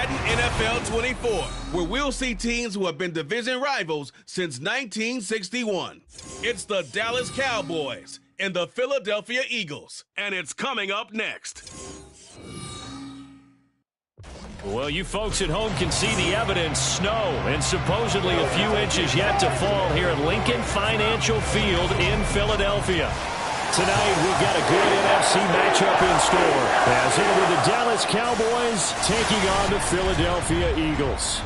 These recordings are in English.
Madden NFL 24, where we'll see teams who have been division rivals since 1961. It's the Dallas Cowboys and the Philadelphia Eagles, and it's coming up next. Well, you folks at home can see the evidence. Snow and supposedly a few inches yet to fall here at Lincoln Financial Field in Philadelphia. Tonight, we've got a good NFC matchup in store, as it will be the Dallas Cowboys taking on the Philadelphia Eagles.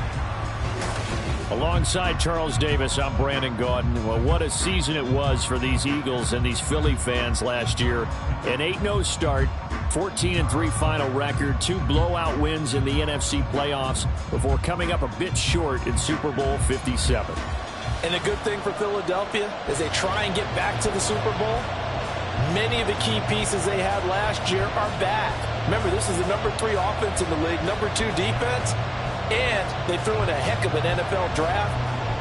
Alongside Charles Davis, I'm Brandon Gaudin. Well, what a season it was for these Eagles and these Philly fans last year. An 8-0 start, 14-3 final record, 2 blowout wins in the NFC playoffs before coming up a bit short in Super Bowl 57. And the good thing for Philadelphia is they try and get back to the Super Bowl. Many of the key pieces they had last year are back. Remember, this is the number 3 offense in the league, number 2 defense, and they threw in a heck of an NFL draft.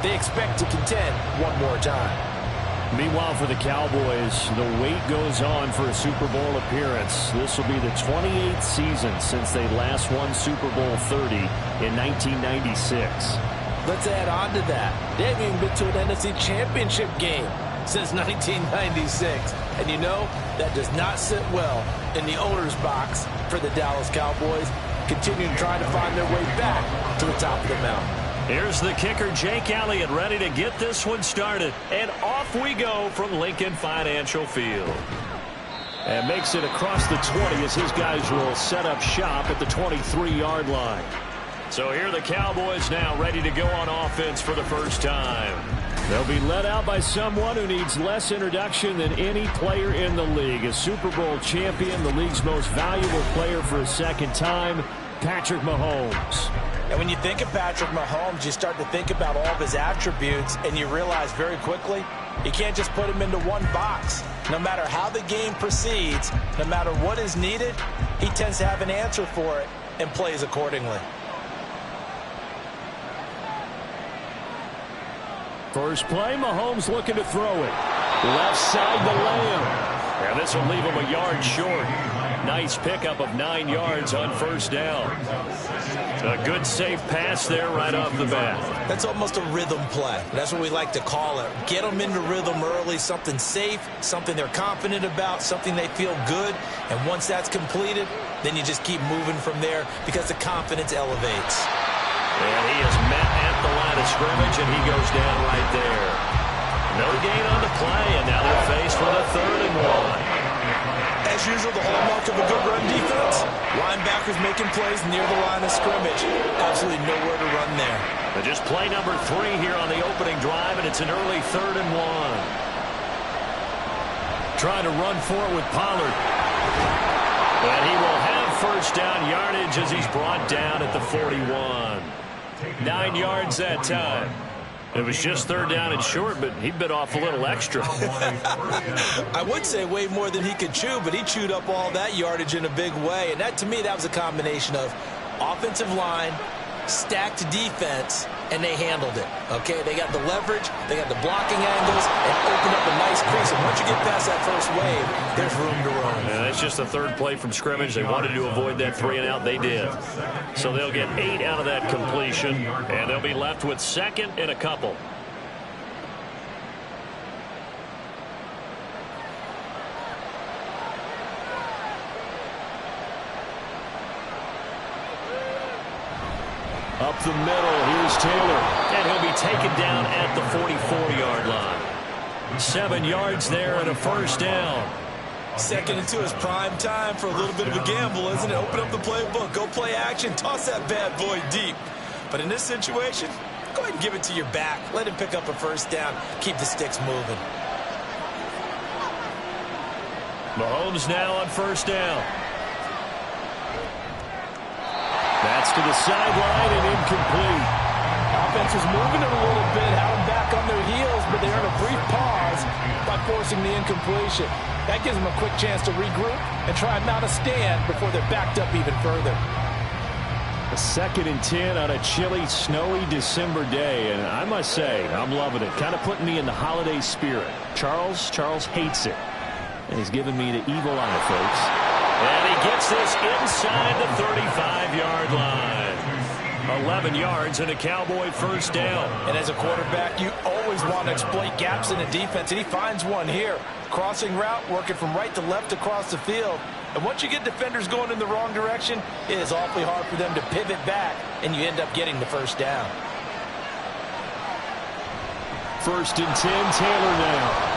They expect to contend one more time. Meanwhile, for the Cowboys, the wait goes on for a Super Bowl appearance. This will be the 28th season since they last won Super Bowl 30 in 1996. Let's add on to that. They haven't even been to an NFC Championship game since 1996. And you know, that does not sit well in the owner's box for the Dallas Cowboys, continuing to try to find their way back to the top of the mountain. Here's the kicker, Jake Elliott, ready to get this one started. And off we go from Lincoln Financial Field. And makes it across the 20 as his guys will set up shop at the 23-yard line. So here are the Cowboys now ready to go on offense for the first time. They'll be led out by someone who needs less introduction than any player in the league. A Super Bowl champion, the league's most valuable player for a second time, Patrick Mahomes. And when you think of Patrick Mahomes, you start to think about all of his attributes, and you realize very quickly you can't just put him into one box. No matter how the game proceeds, no matter what is needed, he tends to have an answer for it and plays accordingly. First play, Mahomes looking to throw it. Left side to Lamb. And this will leave him a yard short. Nice pickup of 9 yards on first down. A good safe pass there right off the bat. That's almost a rhythm play. That's what we like to call it. Get them into rhythm early, something safe, something they're confident about, something they feel good. And once that's completed, then you just keep moving from there because the confidence elevates. And he is met at the line of scrimmage, and he goes down right there. No gain on the play, and now they're faced with a 3rd and 1. As usual, the hallmark of a good run defense, linebackers making plays near the line of scrimmage. Absolutely nowhere to run there. But just play number 3 here on the opening drive, and it's an early 3rd and 1. Trying to run for it with Pollard. And he will have first down yardage as he's brought down at the 41. 9 yards that time. It was just 3rd down and short, but he bit off a little extra. I would say way more than he could chew, but he chewed up all that yardage in a big way. And that, to me, that was a combination of offensive line, stacked defense, and they handled it. Okay, they got the leverage, they got the blocking angles, and opened up a nice crease. And once you get past that first wave, there's room to run. And that's just the 3rd play from scrimmage. They wanted to avoid that 3 and out. They did. So they'll get 8 out of that completion, and they'll be left with 2nd and a couple. Up the middle, here's Taylor. And he'll be taken down at the 44-yard line. 7 yards there and a first down. 2nd and 2 is prime time for a little bit of a gamble, isn't it? Open up the playbook, go play action, toss that bad boy deep. But in this situation, go ahead and give it to your back. Let him pick up a first down. Keep the sticks moving. Mahomes now on first down. That's to the sideline and incomplete. Offense was moving it a little bit, had them back on their heels, but they earned a brief pause by forcing the incompletion. That gives them a quick chance to regroup and try and mount a stand before they're backed up even further. A 2nd and 10 on a chilly, snowy December day, and I must say, I'm loving it. Kind of putting me in the holiday spirit. Charles hates it, and he's giving me the evil eye, folks. And he gets this inside the 35-yard line. 11 yards and a Cowboy first down. And as a quarterback, you always want to exploit gaps in the defense, and he finds one here. Crossing route, working from right to left across the field. And once you get defenders going in the wrong direction, it is awfully hard for them to pivot back, and you end up getting the first down. 1st and 10, Taylor now.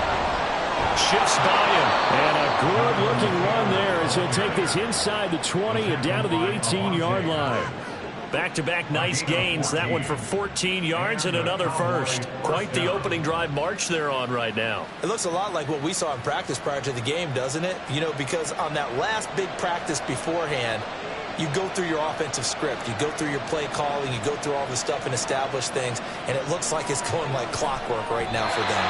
Shifts by him. And a good-looking run there as he'll take this inside the 20 and down to the 18-yard line. Back-to-back nice gains. That one for 14 yards and another first. Quite the opening drive march they're on right now. It looks a lot like what we saw in practice prior to the game, doesn't it? You know, because on that last big practice beforehand, you go through your offensive script. You go through your play calling. You go through all the stuff and establish things. And it looks like it's going like clockwork right now for them.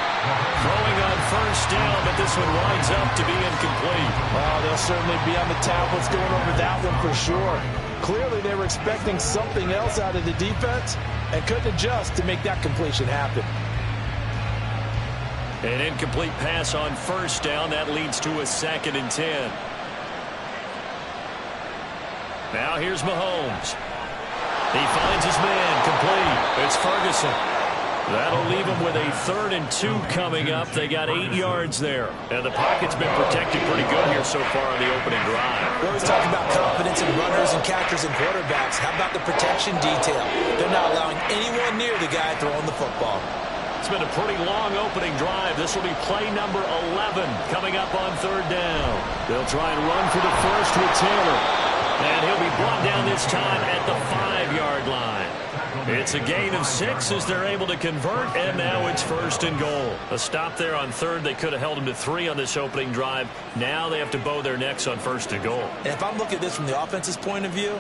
Throwing on first down, but this one winds up to be incomplete. Well, they'll certainly be on the tablets going over that one for sure. Clearly, they were expecting something else out of the defense and couldn't adjust to make that completion happen. An incomplete pass on first down. That leads to a 2nd and 10. Now here's Mahomes. He finds his man, complete. It's Ferguson. That'll leave him with a 3rd and 2 coming up. They got 8 yards there. And the pocket's been protected pretty good here so far on the opening drive. We always talk about confidence in runners and catchers and quarterbacks. How about the protection detail? They're not allowing anyone near the guy throwing the football. It's been a pretty long opening drive. This will be play number 11 coming up on 3rd down. They'll try and run for the first with Taylor. And he'll be brought down this time at the 5-yard line. It's a gain of 6 as they're able to convert, and now it's 1st and goal. A stop there on 3rd. They could have held him to 3 on this opening drive. Now they have to bow their necks on 1st and goal. And if I'm looking at this from the offense's point of view,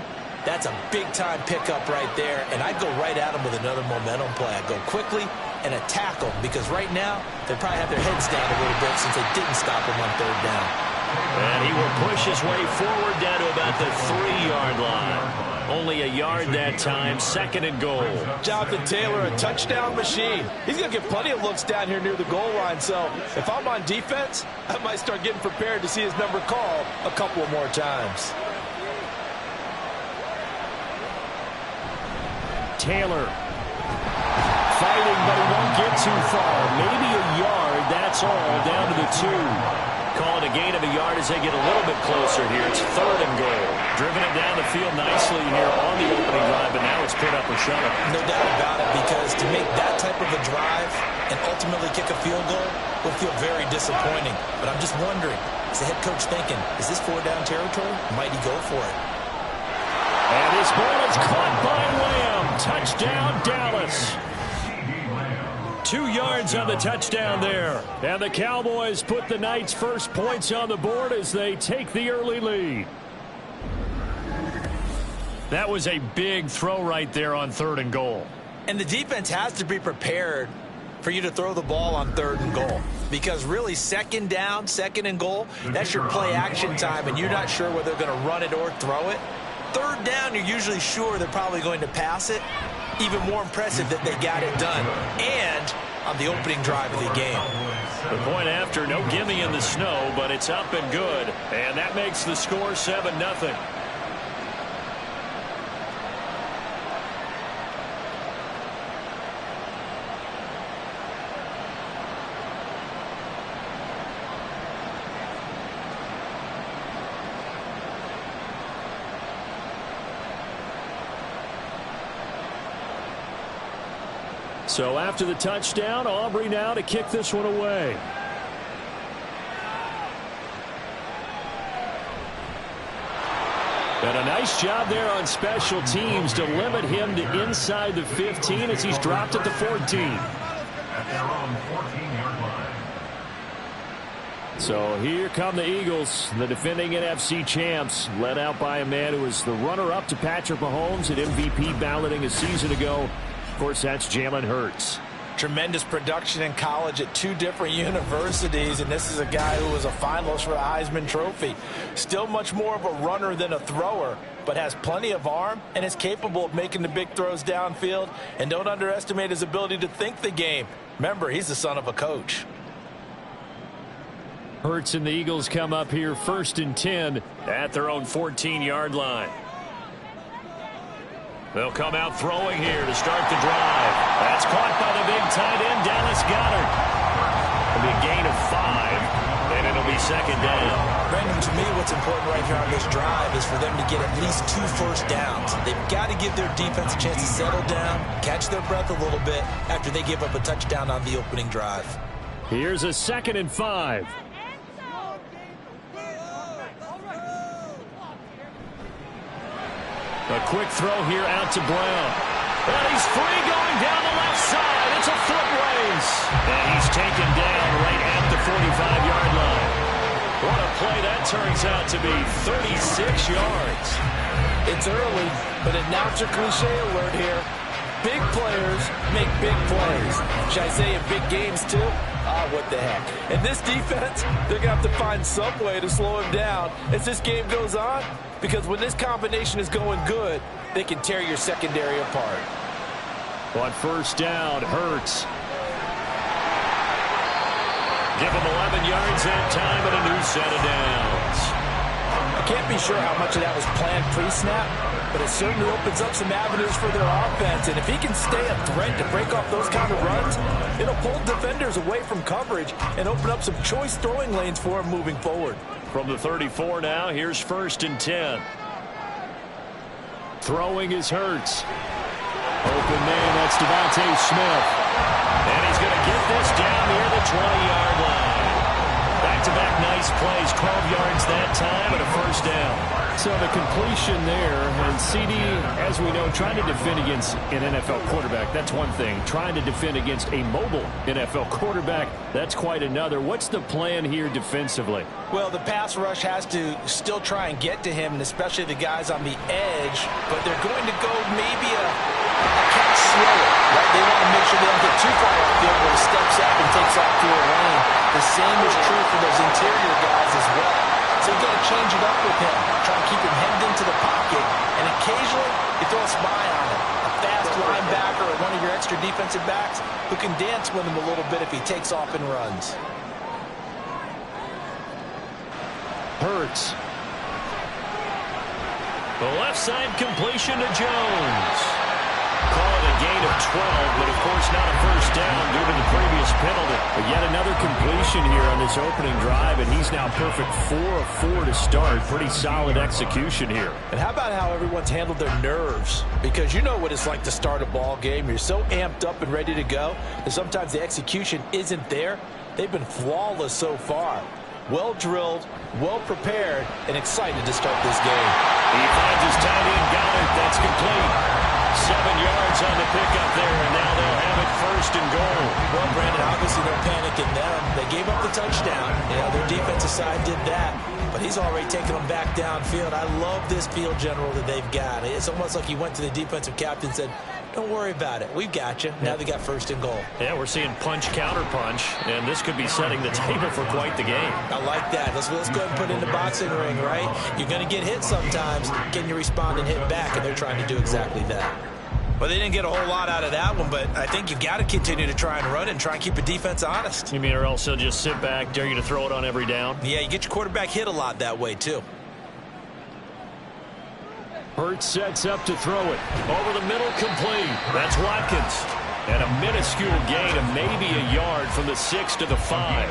that's a big-time pickup right there, and I'd go right at him with another momentum play. I'd go quickly and attack them, because right now they probably have their heads down a little bit since they didn't stop him on 3rd down. And he will push his way forward down to about the 3-yard line. Only a yard that time, 2nd and goal. Jonathan Taylor, a touchdown machine. He's going to get plenty of looks down here near the goal line, so if I'm on defense, I might start getting prepared to see his number called a couple more times. Taylor fighting, but he won't get too far. Maybe a yard, that's all, down to the 2. Calling a gain of a yard as they get a little bit closer here. It's 3rd and goal. Driven it down the field nicely here on the opening drive, but now it's put up or shut up. No doubt about it, because to make that type of a drive and ultimately kick a field goal will feel very disappointing. But I'm just wondering, is the head coach thinking, is this 4-down territory? Might he go for it? And this ball is caught by Lamb. Touchdown, Dallas. 2 yards on the touchdown there. And the Cowboys put the night's first points on the board as they take the early lead. That was a big throw right there on 3rd and goal. And the defense has to be prepared for you to throw the ball on 3rd and goal. Because really, 2nd down, 2nd and goal, that's your play action time, and you're not sure whether they're going to run it or throw it. 3rd down, you're usually sure they're probably going to pass it. Even more impressive that they got it done. And on the opening drive of the game. The point after, no gimme in the snow, but it's up and good. And that makes the score 7-0. So after the touchdown, Aubrey now to kick this one away. And a nice job there on special teams to limit him to inside the 15 as he's dropped at the 14. So here come the Eagles, the defending NFC champs, led out by a man who was the runner-up to Patrick Mahomes at MVP balloting a season ago. Of course, that's Jalen Hurts. Tremendous production in college at 2 different universities, and this is a guy who was a finalist for the Heisman Trophy. Still much more of a runner than a thrower, but has plenty of arm and is capable of making the big throws downfield. And don't underestimate his ability to think the game. Remember, he's the son of a coach. Hurts and the Eagles come up here 1st and 10 at their own 14-yard line. They'll come out throwing here to start the drive. That's caught by the big tight end, Dallas Goedert. It'll be a gain of 5, and it'll be second down. Brandon, to me, what's important right here on this drive is for them to get at least 2 first downs. They've got to give their defense a chance to settle down, catch their breath a little bit after they give up a touchdown on the opening drive. Here's a 2nd and 5. A quick throw here out to Brown. And he's free going down the left side. It's a foot race. And he's taken down right at the 45-yard line. What a play that turns out to be. 36 yards. It's early, but announcer cliche alert here. Big players make big plays. Should I say in big games too? What the heck. In this defense, they're going to have to find some way to slow him down as this game goes on. Because when this combination is going good, they can tear your secondary apart. On first down, Hurts. Give him 11 yards that time and a new set of downs. I can't be sure how much of that was planned pre-snap, but it certainly opens up some avenues for their offense. And if he can stay a threat to break off those kind of runs, it'll pull defenders away from coverage and open up some choice throwing lanes for him moving forward. From the 34 now, here's 1st and 10. Throwing is Hurts. Open man, that's Devontae Smith. And he's going to get this down near the 20-yard line. Back-to-back nice plays, 12 yards that time and a first down. So the completion there, and CD, as we know, trying to defend against an NFL quarterback, that's one thing. Trying to defend against a mobile NFL quarterback, that's quite another. What's the plan here defensively? Well, the pass rush has to still try and get to him, and especially the guys on the edge, but they're going to go maybe a catch slower, right? They want to make sure they don't get too far off field where he steps up and takes off through a lane. The same is true for those interior guys as well. So you've got to change it up with him. Try and keep him hemmed into the pocket. And occasionally, you throw a spy on him. A fast linebacker or one of your extra defensive backs who can dance with him a little bit if he takes off and runs. Hurts. The left side completion to Jones. Call it a gain of 12, but of course not a first down due to the previous penalty. But yet another completion here on this opening drive, and he's now perfect 4 of 4 to start. Pretty solid execution here. And how about how everyone's handled their nerves? Because you know what it's like to start a ball game. You're so amped up and ready to go that sometimes the execution isn't there. They've been flawless so far. Well drilled, well prepared, and excited to start this game. He finds his tight end, Goedert. That's complete. 7 yards on the pickup there, and now they'll have it 1st and goal. Well, Brandon, obviously they're panicking them. They gave up the touchdown. Yeah, their defensive side did that, but he's already taken them back downfield. I love this field general that they've got. It's almost like he went to the defensive captain and said, don't worry about it. We've got you. Now they got 1st and goal. Yeah, we're seeing punch, counter punch, and this could be setting the table for quite the game. I like that. Let's go ahead and put it in the boxing ring, right? You're going to get hit sometimes. Can you respond and hit back? And they're trying to do exactly that. Well, they didn't get a whole lot out of that one, but I think you've got to continue to try and run and try and keep the defense honest. You mean, or else they'll just sit back, dare you to throw it on every down? Yeah, you get your quarterback hit a lot that way, too. Hurts sets up to throw it. Over the middle, complete. That's Watkins. And a minuscule gain of maybe a yard from the 6 to the 5.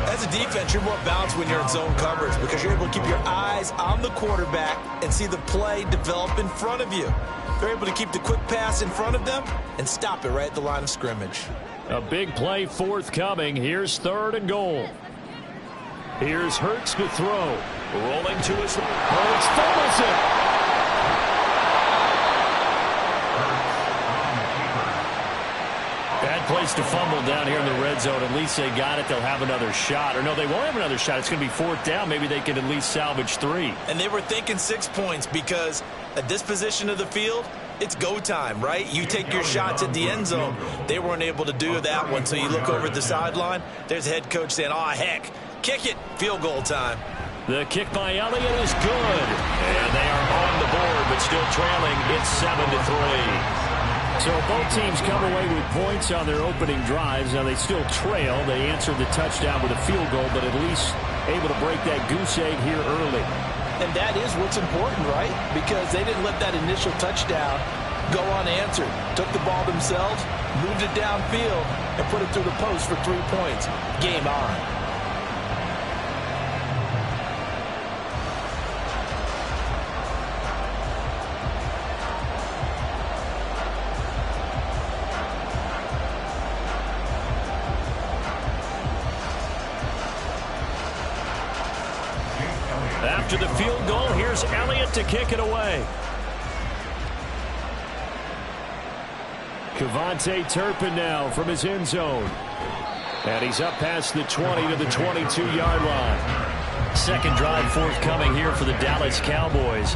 As a defense, you're more balanced when you're in zone coverage because you're able to keep your eyes on the quarterback and see the play develop in front of you. They're able to keep the quick pass in front of them and stop it right at the line of scrimmage. A big play forthcoming. Here's 3rd and goal. Here's Hurts to throw. Rolling to his right. Hurts fumbles it. Bad place to fumble down here in the red zone. At least they got it. They'll have another shot. Or no, they won't have another shot. It's going to be 4th down. Maybe they can at least salvage 3. And they were thinking 6 points because at this position of the field, it's go time, right? You take your shots at the end zone. They weren't able to do that one. So you look over at the sideline. There's the head coach saying, oh, heck, kick it. Field goal time. The kick by Elliott is good. And they are on the board, but still trailing. It's 7-3. So both teams come away with points on their opening drives. Now they still trail. They answered the touchdown with a field goal, but at least able to break that goose egg here early. And that is what's important, right? Because they didn't let that initial touchdown go unanswered. Took the ball themselves, moved it downfield, and put it through the post for 3 points. Game on. After the field goal, here's Elliott to kick it away. Kevontae Turpin now from his end zone. And he's up past the 20 to the 22-yard line. Second drive forthcoming here for the Dallas Cowboys.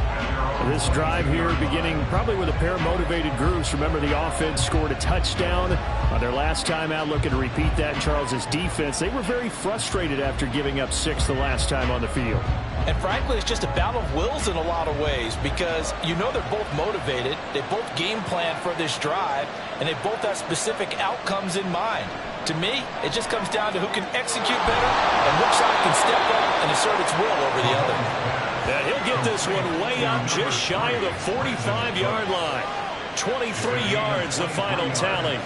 This drive here beginning probably with a pair of motivated groups. Remember, the offense scored a touchdown on their last time out, looking to repeat that. Charles's defense, they were very frustrated after giving up 6 the last time on the field. And frankly, it's just a battle of wills in a lot of ways because you know they're both motivated. They both game plan for this drive, and they both have specific outcomes in mind. To me, it just comes down to who can execute better and which side can step up and assert its will over the other. And he'll get this one way up just shy of the 45-yard line. 23 yards, the final tally.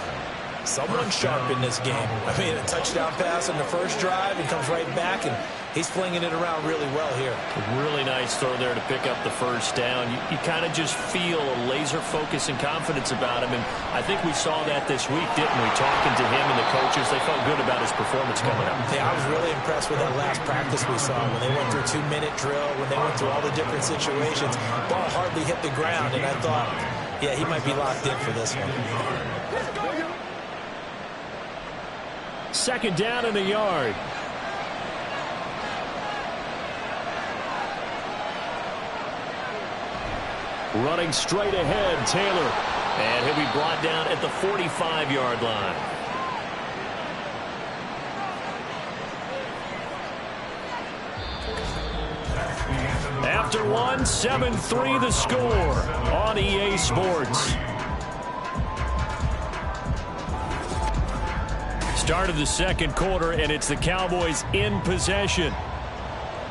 Someone's sharp in this game. I mean, a touchdown pass on the first drive and comes right back, and he's flinging it around really well here. A really nice throw there to pick up the first down. You kind of just feel a laser focus and confidence about him, and I think we saw that this week, didn't we? Talking to him and the coaches, they felt good about his performance coming up. Yeah, I was really impressed with that last practice we saw when they went through a 2-minute drill, when they went through all the different situations. Ball hardly hit the ground, and I thought, yeah, he might be locked in for this one. Second down in the yard. Running straight ahead, Taylor. And he'll be brought down at the 45-yard line. After one, 7-3 the score on EA Sports. Start of the second quarter, and it's the Cowboys in possession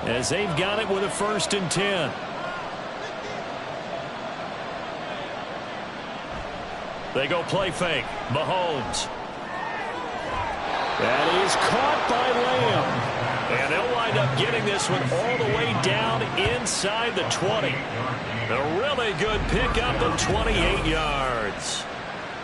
as they've got it with a 1st and 10. They go play fake. Mahomes. That is caught by Lamb. And they'll wind up getting this one all the way down inside the 20. A really good pickup of 28 yards.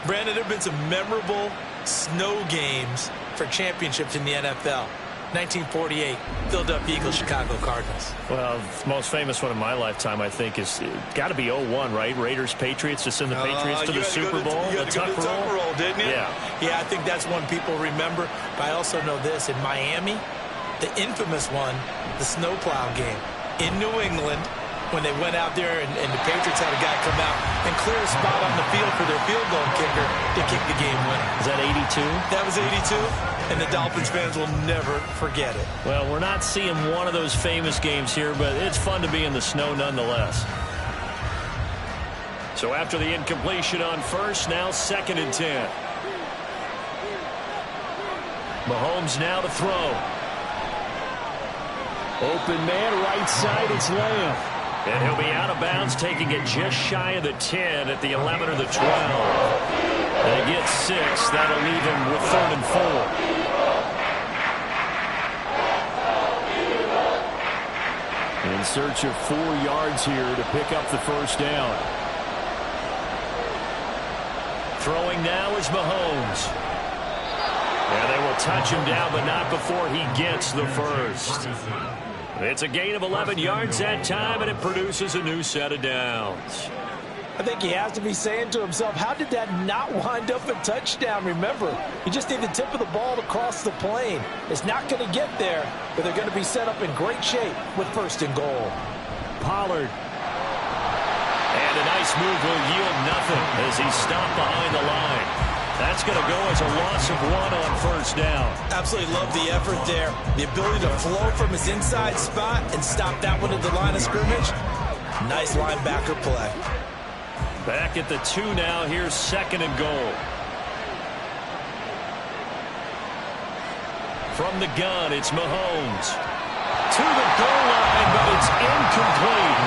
Brandon, there have been some memorable snow games for championships in the NFL. 1948, Philadelphia Eagles, Chicago Cardinals. Well, the most famous one in my lifetime, I think, is got to be 01, right? Raiders, Patriots, to send the Patriots to the Super Bowl. You had to go to the Tuck roll, didn't you? Yeah, I think that's one people remember. But I also know this. In Miami, the infamous one, the snowplow game. In New England, when they went out there and the Patriots had a guy come out and clear a spot on the field for their field goal kicker to kick the game winner. Is that 82? That was 82, and the Dolphins fans will never forget it. Well, we're not seeing one of those famous games here, but it's fun to be in the snow nonetheless. So after the incompletion on first, now 2nd and 10. Mahomes now to throw. Open man, right side, it's Lamb. And he'll be out of bounds, taking it just shy of the 10 at the 11 or the 12. They get 6. That'll leave him with 3rd and 4. In search of 4 yards here to pick up the first down. Throwing now is Mahomes. And they will touch him down, but not before he gets the first. It's a gain of 11 yards that time, and it produces a new set of downs. I think he has to be saying to himself, how did that not wind up a touchdown? Remember, you just need the tip of the ball to cross the plane. It's not going to get there, but they're going to be set up in great shape with 1st and goal. Pollard. And a nice move will yield nothing as he's stopped behind the line. That's going to go as a loss of 1 on first down. Absolutely love the effort there. The ability to flow from his inside spot and stop that one at the line of scrimmage. Nice linebacker play. Back at the 2 now. Here's 2nd and goal. From the gun, it's Mahomes. To the goal line, but it's incomplete.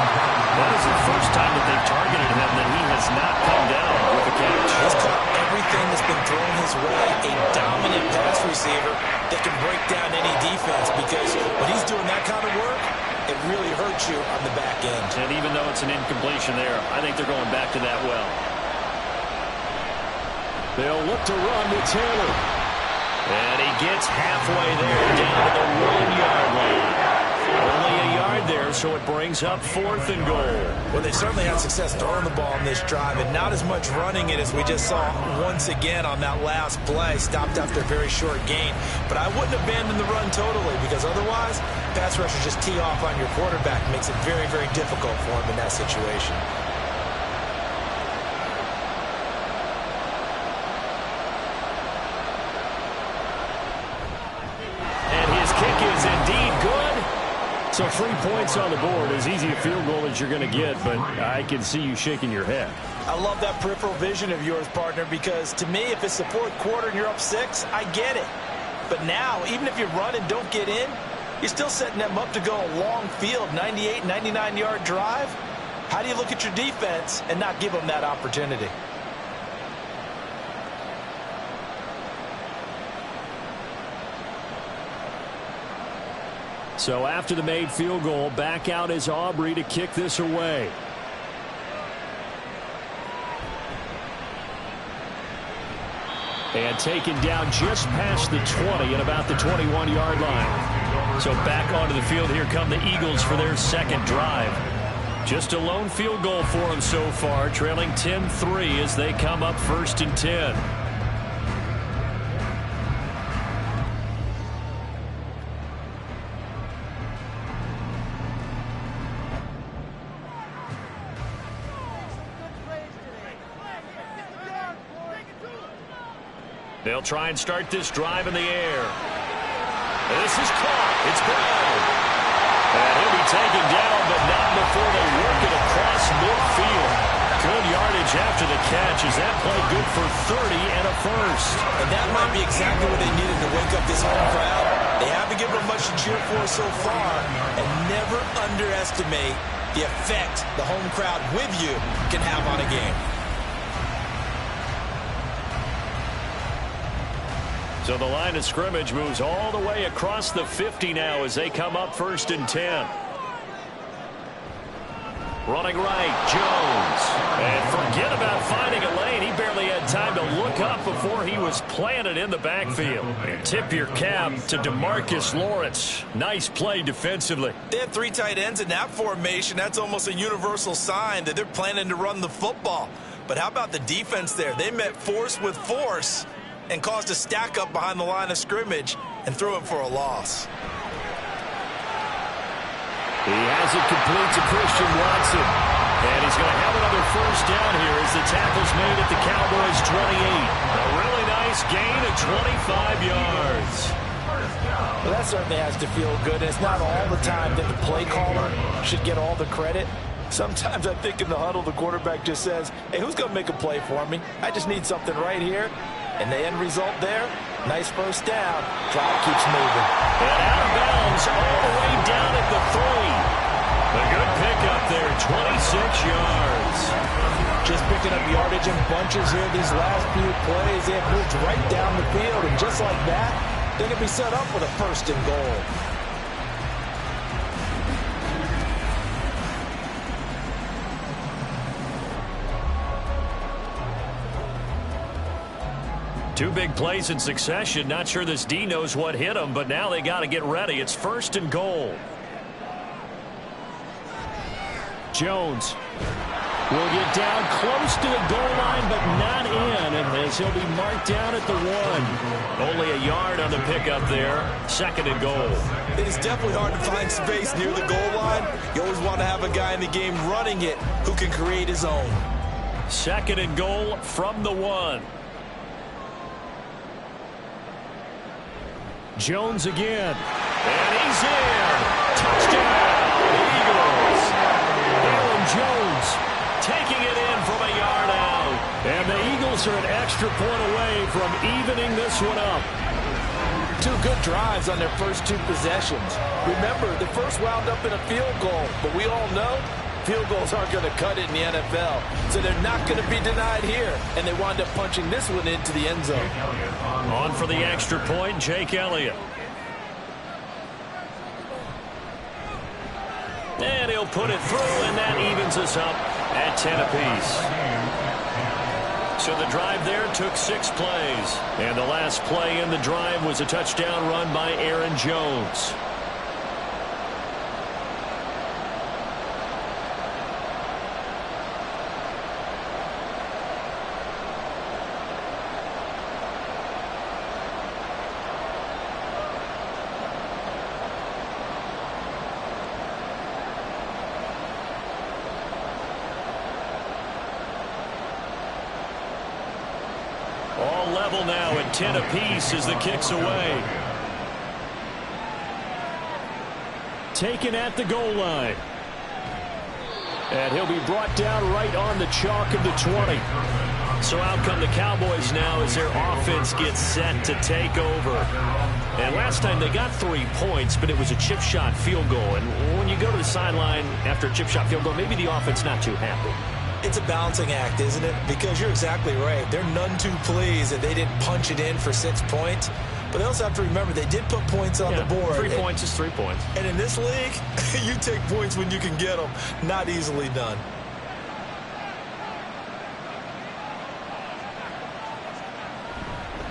That is the first time that they've targeted him that he has not come down with a catch. He's caught everything that's been thrown his way. A dominant pass receiver that can break down any defense, because when he's doing that kind of work, it really hurts you on the back end. And even though it's an incompletion there, I think they're going back to that well. They'll look to run with Taylor. And he gets halfway there, down to the 1-yard line. Only a yard there, so it brings up 4th and goal. Well, they certainly had success throwing the ball on this drive, and not as much running it as we just saw once again on that last play. Stopped after a very short gain. But I wouldn't abandon the run totally, because otherwise, pass rushers just tee off on your quarterback. Makes it very, very difficult for him in that situation. So 3 points on the board, as easy a field goal as you're going to get, but I can see you shaking your head. I love that peripheral vision of yours, partner, because to me, if it's the 4th quarter and you're up 6, I get it. But now, even if you run and don't get in, you're still setting them up to go a long field, 98, 99-yard drive. How do you look at your defense and not give them that opportunity? So after the made field goal, back out is Aubrey to kick this away. And taken down just past the 20 and about the 21-yard line. So back onto the field, here come the Eagles for their second drive. Just a lone field goal for them so far, trailing 10-3 as they come up 1st and 10. They'll try and start this drive in the air. This is caught. It's Brown. And he'll be taken down, but not before they work it across midfield. Good yardage after the catch. Is that play good for 30 and a first? And that might be exactly what they needed to wake up this home crowd. They haven't given them much to cheer for so far. And never underestimate the effect the home crowd with you can have on a game. So the line of scrimmage moves all the way across the 50 now as they come up 1st and 10. Running right, Jones. And forget about finding a lane. He barely had time to look up before he was planted in the backfield. And tip your cap to DeMarcus Lawrence. Nice play defensively. They have 3 tight ends in that formation. That's almost a universal sign that they're planning to run the football. But how about the defense there? They met force with force and caused a stack up behind the line of scrimmage and threw it for a loss. He has it complete to Christian Watson. And he's going to have another first down here as the tackle's made at the Cowboys' 28. A really nice gain of 25 yards. Well, that certainly has to feel good. It's not all the time that the play caller should get all the credit. Sometimes I think in the huddle, the quarterback just says, hey, who's going to make a play for me? I just need something right here. And the end result there, nice first down. Clock keeps moving. And out of bounds all the way down at the 3. A good pickup there, 26 yards. Just picking up yardage in bunches here these last few plays. They have moved right down the field, and just like that, they're going to be set up with a 1st and goal. Two big plays in succession. Not sure this D knows what hit him, but now they got to get ready. It's 1st and goal. Jones will get down close to the goal line, but not in, and as he'll be marked down at the 1. Only a yard on the pickup there. 2nd and goal. It is definitely hard to find space near the goal line. You always want to have a guy in the game running it who can create his own. 2nd and goal from the 1. Jones again. And he's in. Touchdown, Eagles. Aaron Jones taking it in from a yard out. And the Eagles are an extra point away from evening this one up. Two good drives on their first two possessions. Remember, the first wound up in a field goal, but we all know field goals aren't going to cut it in the NFL, so they're not going to be denied here, and they wound up punching this one into the end zone. On for the extra point, Jake Elliott. And he'll put it through, and that evens us up at 10 apiece. So the drive there took 6 plays. And the last play in the drive was a touchdown run by Aaron Jones. All level now at 10 apiece as the kick's away. Taken at the goal line. And he'll be brought down right on the chalk of the 20. So out come the Cowboys now as their offense gets set to take over. And last time they got 3 points, but it was a chip shot field goal. And when you go to the sideline after a chip shot field goal, maybe the offense not too happy. It's a balancing act, isn't it? Because you're exactly right. They're none too pleased that they didn't punch it in for 6 points. But they also have to remember they did put points on the board. 3 points is 3 points. And in this league, you take points when you can get them. Not easily done.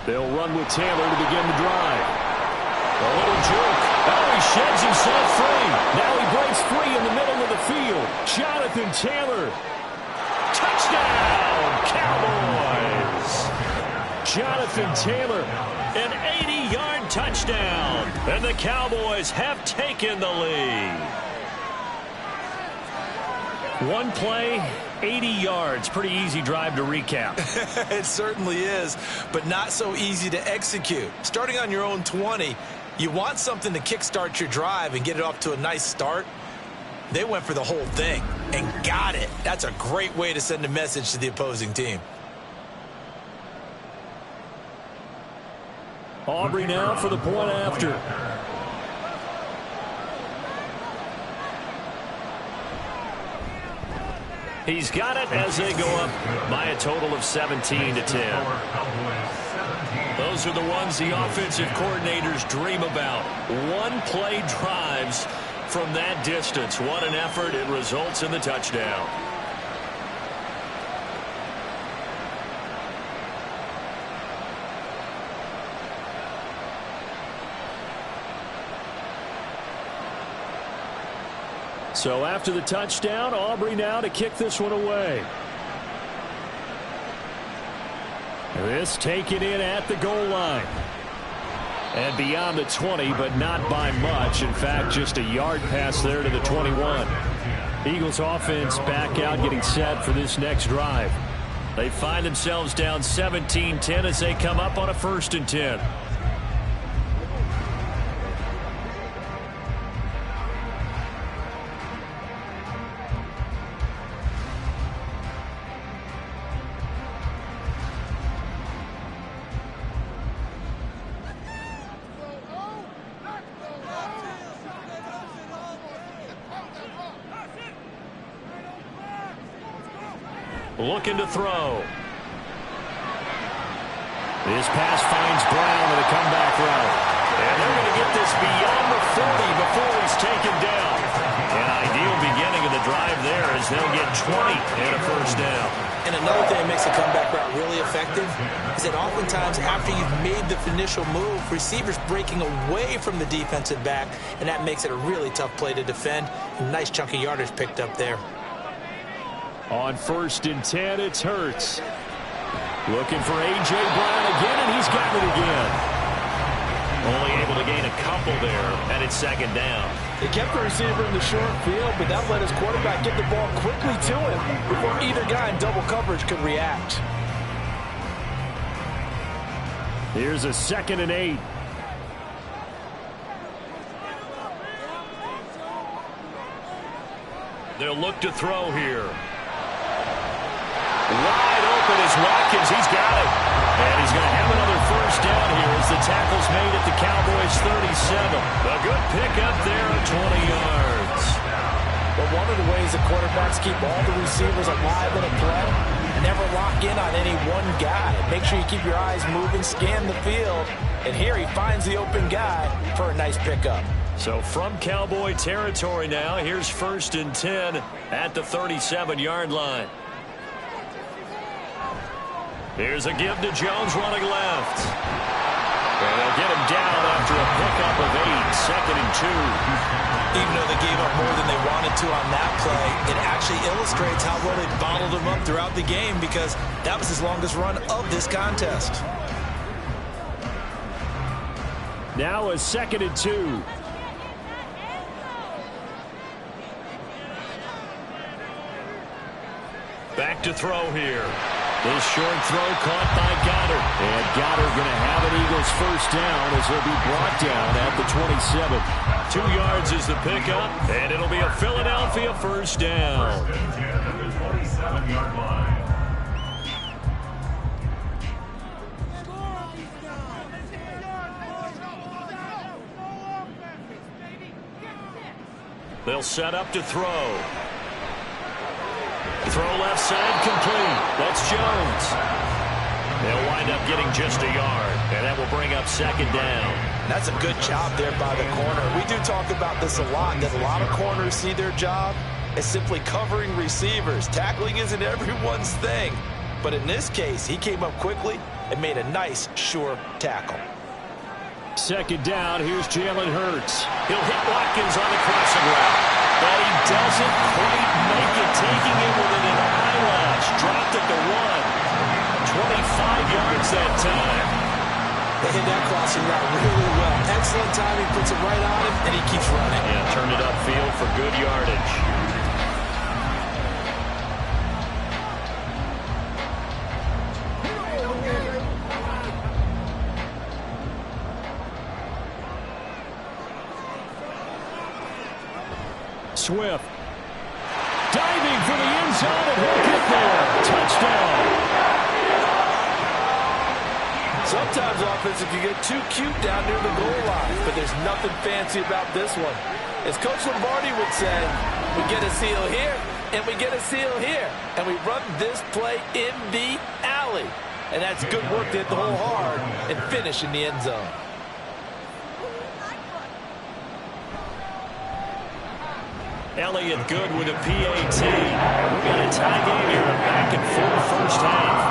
They'll run with Taylor to begin the drive. A little juke. Oh, he sheds himself free. Now he breaks free in the middle of the field. Jonathan Taylor. Touchdown, Cowboys! Jonathan Taylor, an 80-yard touchdown. And the Cowboys have taken the lead. One play, 80 yards. Pretty easy drive to recap. It certainly is, but not so easy to execute. Starting on your own 20, you want something to kickstart your drive and get it off to a nice start. They went for the whole thing and got it. That's a great way to send a message to the opposing team. Aubrey now for the point after. He's got it as they go up by a total of 17-10. Those are the ones the offensive coordinators dream about. One-play drives from that distance. What an effort. It results in the touchdown. So after the touchdown, Aubrey now to kick this one away. This taken in at the goal line. And beyond the 20, but not by much. In fact, just a yard pass there to the 21. Eagles offense back out, getting set for this next drive. They find themselves down 17-10 as they come up on a 1st and 10. Looking to throw. This pass finds Brown with a comeback route. And they're going to get this beyond the 40 before he's taken down. An ideal beginning of the drive there as they'll get 20 and a 1st down. And another thing that makes a comeback route really effective is that oftentimes after you've made the initial move, receivers breaking away from the defensive back, and that makes it a really tough play to defend. A nice chunk of yardage picked up there. On 1st and 10, it's Hurts. Looking for A.J. Brown again, and he's got it again. Only able to gain a couple there, and it's 2nd down. They kept the receiver in the short field, but that let his quarterback get the ball quickly to him before either guy in double coverage could react. Here's a 2nd and 8. They'll look to throw here. Wide open is Watkins. He's got it. And he's going to have another 1st down here as the tackle's made at the Cowboys 37. A good pickup there of 20 yards. Well, one of the ways the quarterbacks keep all the receivers alive in a play, never lock in on any one guy. Make sure you keep your eyes moving, scan the field, and here he finds the open guy for a nice pickup. So from Cowboy territory now, here's 1st and 10 at the 37-yard line. Here's a give to Jones running left. And they'll get him down after a pickup of 8, 2nd and 2. Even though they gave up more than they wanted to on that play, it actually illustrates how well they bottled him up throughout the game because that was his longest run of this contest. Now a 2nd and 2. Back to throw here. This short throw caught by Goddard. And Goddard going to have an Eagles first down as he'll be brought down at the 27. 2 yards is the pickup, and it'll be a Philadelphia first down. They'll set up to throw. Throw left side complete. That's Jones. They'll wind up getting just a yard, and that will bring up 2nd down. That's a good job there by the corner. We do talk about this a lot, that a lot of corners see their job as simply covering receivers. Tackling isn't everyone's thing. But in this case, he came up quickly and made a nice, sure tackle. 2nd down, here's Jalen Hurts. He'll hit Watkins on the crossing route. But he doesn't quite make it, taking it within an eyelash. Dropped at the 1. 25 yards that time. They hit that crossing route really well. Excellent timing, puts it right on him, and he keeps running. Yeah, turned it upfield for good yardage. Swift. Diving for the end zone, and he'll get there. Touchdown. Sometimes offense, if you get too cute down near the goal line, but there's nothing fancy about this one. As Coach Lombardi would say, we get a seal here, and we get a seal here, and we run this play in the alley. And that's good work to hit the hole hard and finish in the end zone. Elliott good with a PAT. We got a tie game here, a back and forth first half.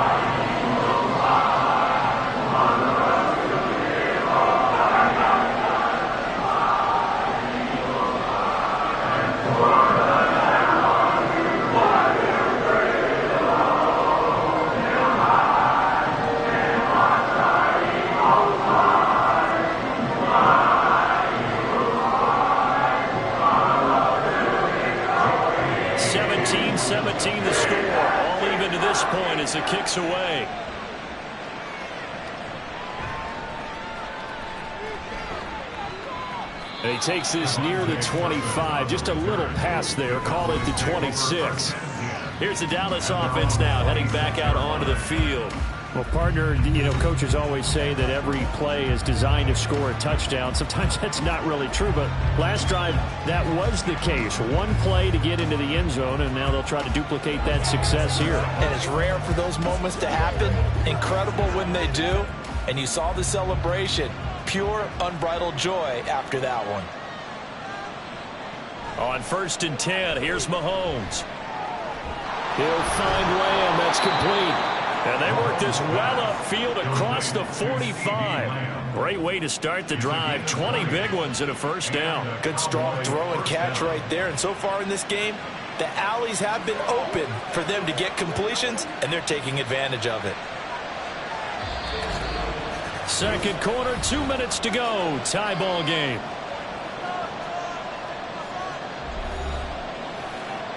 The score, all even to this point as it kicks away. And he takes this near the 25, just a little pass there, called it the 26. Here's the Dallas offense now heading back out onto the field. Well, partner, coaches always say that every play is designed to score a touchdown. Sometimes that's not really true, but last drive, that was the case. One play to get into the end zone, and now they'll try to duplicate that success here. And it's rare for those moments to happen. Incredible when they do. And you saw the celebration. Pure, unbridled joy after that one. On 1st and 10, here's Mahomes. He'll find Lamb. That's complete. And they work this well upfield across the 45. Great way to start the drive. 20 big ones and a first down. Good strong throw and catch right there. And so far in this game, the alleys have been open for them to get completions, and they're taking advantage of it. Second quarter, 2 minutes to go. Tie ball game.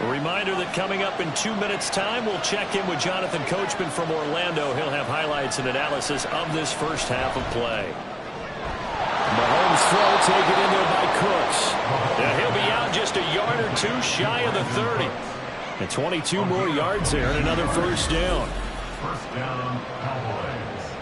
A reminder that coming up in 2 minutes' time, we'll check in with Jonathan Coachman from Orlando. He'll have highlights and analysis of this first half of play. Mahomes throw taken in there by Cooks. And he'll be out just a yard or two shy of the 30. And 22 more yards there and another first down. First down, Cowboys.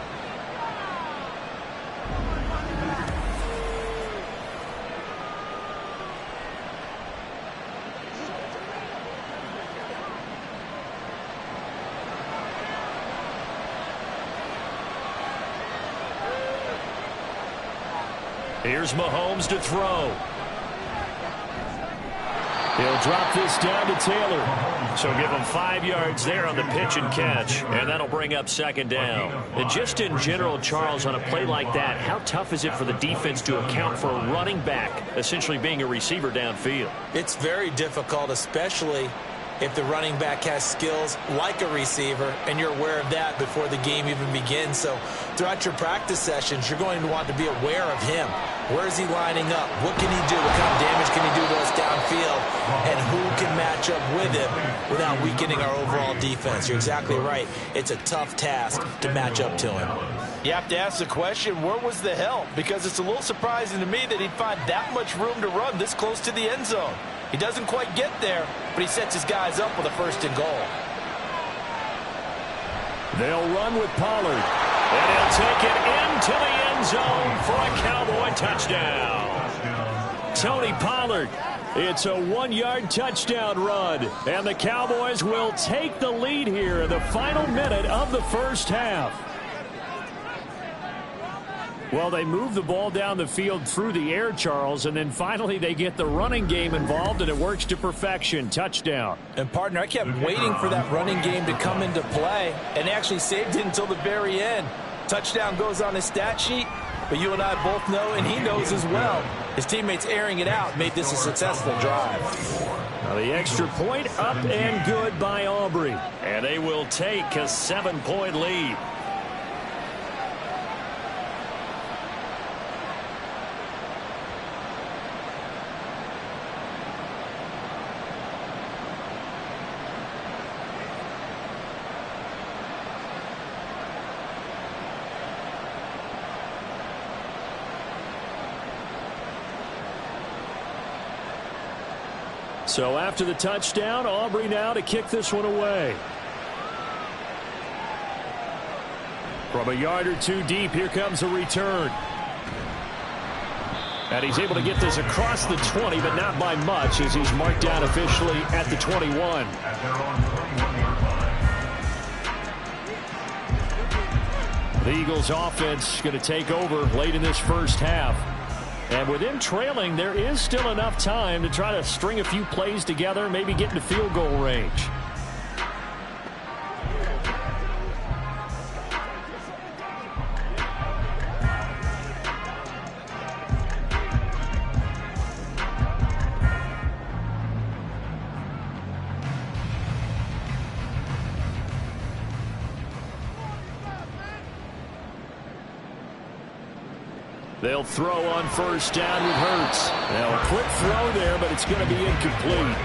Here's Mahomes to throw. He'll drop this down to Taylor. So give him 5 yards there on the pitch and catch, and that'll bring up second down. And just in general, Charles, on a play like that, how tough is it for the defense to account for a running back essentially being a receiver downfield? It's very difficult, especially if the running back has skills like a receiver, and you're aware of that before the game even begins. So throughout your practice sessions, you're going to want to be aware of him. Where is he lining up? What can he do? What kind of damage can he do to us downfield? And who can match up with him without weakening our overall defense? You're exactly right. It's a tough task to match up to him. You have to ask the question, where was the help? Because it's a little surprising to me that he'd find that much room to run this close to the end zone. He doesn't quite get there, but he sets his guys up with a first and goal. They'll run with Pollard, and he'll take it into the end zone for a Cowboy touchdown. Tony Pollard, it's a 1-yard touchdown run, and the Cowboys will take the lead here in the final minute of the first half. Well, they move the ball down the field through the air, Charles, and then finally they get the running game involved, and it works to perfection. Touchdown. And, partner, I kept waiting for that running game to come into play, and actually saved it until the very end. Touchdown goes on his stat sheet, but you and I both know, and he knows as well, his teammates airing it out made this a successful drive. Now the extra point up and good by Aubrey, and they will take a 7-point lead. So after the touchdown, Aubrey now to kick this one away. From a yard or two deep, here comes a return. And he's able to get this across the 20, but not by much, as he's marked down officially at the 21. The Eagles offense going to take over late in this first half. And with them trailing, there is still enough time to try to string a few plays together, maybe get into field goal range. They'll throw on first down with Hurts. Now, a quick throw there, but it's going to be incomplete.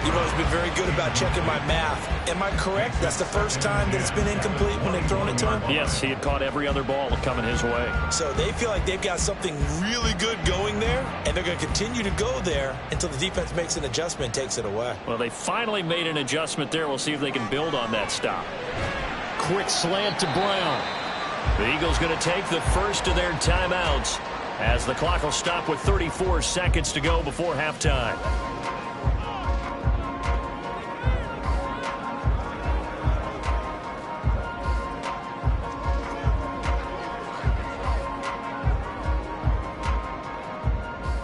You've always been very good about checking my math. Am I correct? That's the first time that it's been incomplete when they've thrown it to him? Yes, he had caught every other ball coming his way. So they feel like they've got something really good going there, and they're going to continue to go there until the defense makes an adjustment and takes it away. Well, they finally made an adjustment there. We'll see if they can build on that stop. Quick slant to Brown. The Eagles going to take the first of their timeouts as the clock will stop with 34 seconds to go before halftime.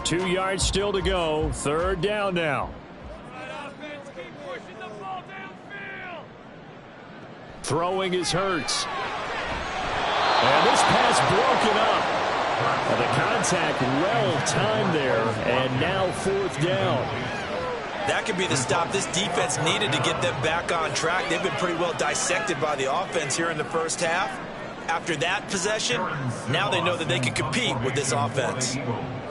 Two yards still to go. Third down now. Throwing is Hurts. And this pass broken up. The contact well timed there, and now fourth down. That could be the stop this defense needed to get them back on track. They've been pretty well dissected by the offense here in the first half. After that possession, now they know that they can compete with this offense.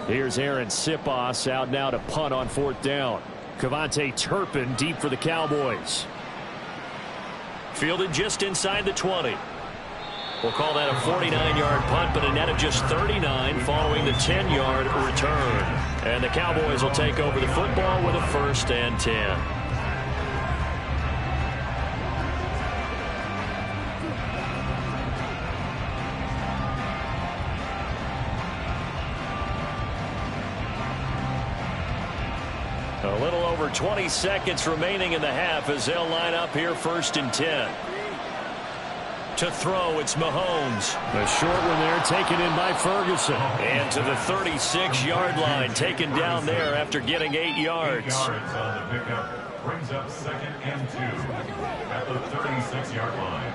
Here's Aaron Sipos out now to punt on fourth down. Cavante Turpin deep for the Cowboys. Fielded just inside the 20. We'll call that a 49-yard punt, but a net of just 39 following the 10-yard return. And the Cowboys will take over the football with a 1st and 10. A little over 20 seconds remaining in the half as they'll line up here 1st and 10. To throw, it's Mahomes. The short one there taken in by Ferguson. And to the 36-yard line, taken down there after getting 8 yards. 8 yards on the pickup brings up 2nd and 2 at the 36-yard line.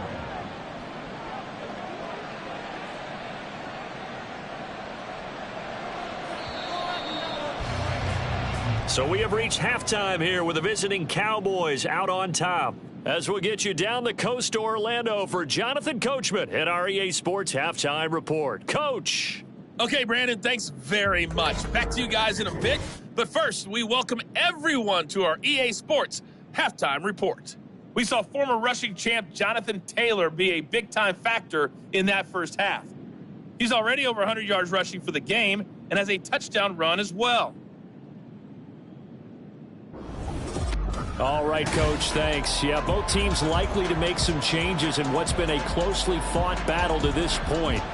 So we have reached halftime here with the visiting Cowboys out on top. As we'll get you down the coast to Orlando for Jonathan Coachman at our EA Sports Halftime Report. Coach. Okay, Brandon, thanks very much. Back to you guys in a bit. But first, we welcome everyone to our EA Sports Halftime Report. We saw former rushing champ Jonathan Taylor be a big-time factor in that first half. He's already over 100 yards rushing for the game and has a touchdown run as well. All right, Coach, thanks. Yeah, both teams likely to make some changes in what's been a closely fought battle to this point.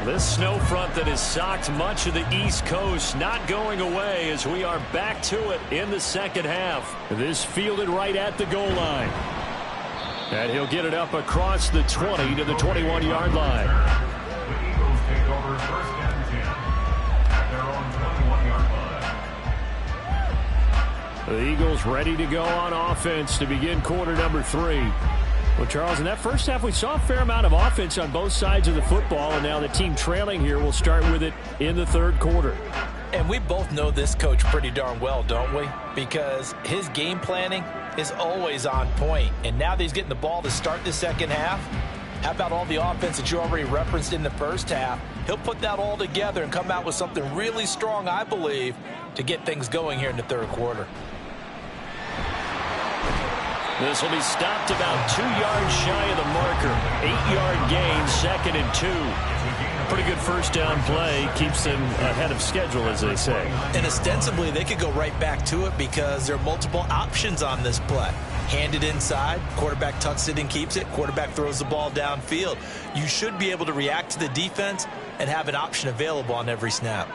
This snow front that has socked much of the East Coast not going away as we are back to it in the second half. This fielded right at the goal line. And he'll get it up across the 20 to the 21-yard line. The Eagles take over 1st and 10 at their own 21-yard line. The Eagles ready to go on offense to begin quarter number 3. Well, Charles, in that first half, we saw a fair amount of offense on both sides of the football, and now the team trailing here will start with it in the third quarter. And we both know this coach pretty darn well, don't we? Because his game planning is always on point. And now that he's getting the ball to start the second half, how about all the offense that you already referenced in the first half? He'll put that all together and come out with something really strong, I believe, to get things going here in the third quarter. This will be stopped about 2 yards shy of the marker. 8-yard gain, 2nd and 2. Pretty good first down play. Keeps them ahead of schedule, as they say. And ostensibly, they could go right back to it because there are multiple options on this play. Hand it inside, quarterback tucks it and keeps it, quarterback throws the ball downfield. You should be able to react to the defense and have an option available on every snap.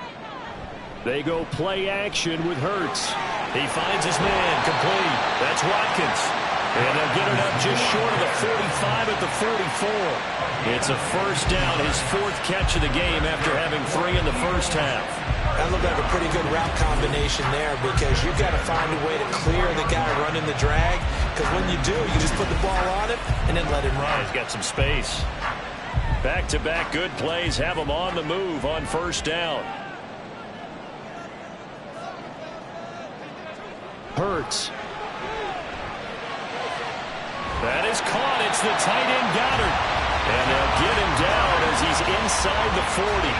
They go play action with Hurts. He finds his man, complete. That's Watkins. And they'll get it up just short of the 45 at the 44. It's a first down, his 4th catch of the game after having 3 in the first half. That looked like a pretty good route combination there because you've got to find a way to clear the guy running the drag. Because when you do, you just put the ball on him and then let him run. He's got some space. Back-to-back good plays have him on the move on first down. Hurts. That is caught. It's the tight end Goddard. And they'll get him down as he's inside the 40.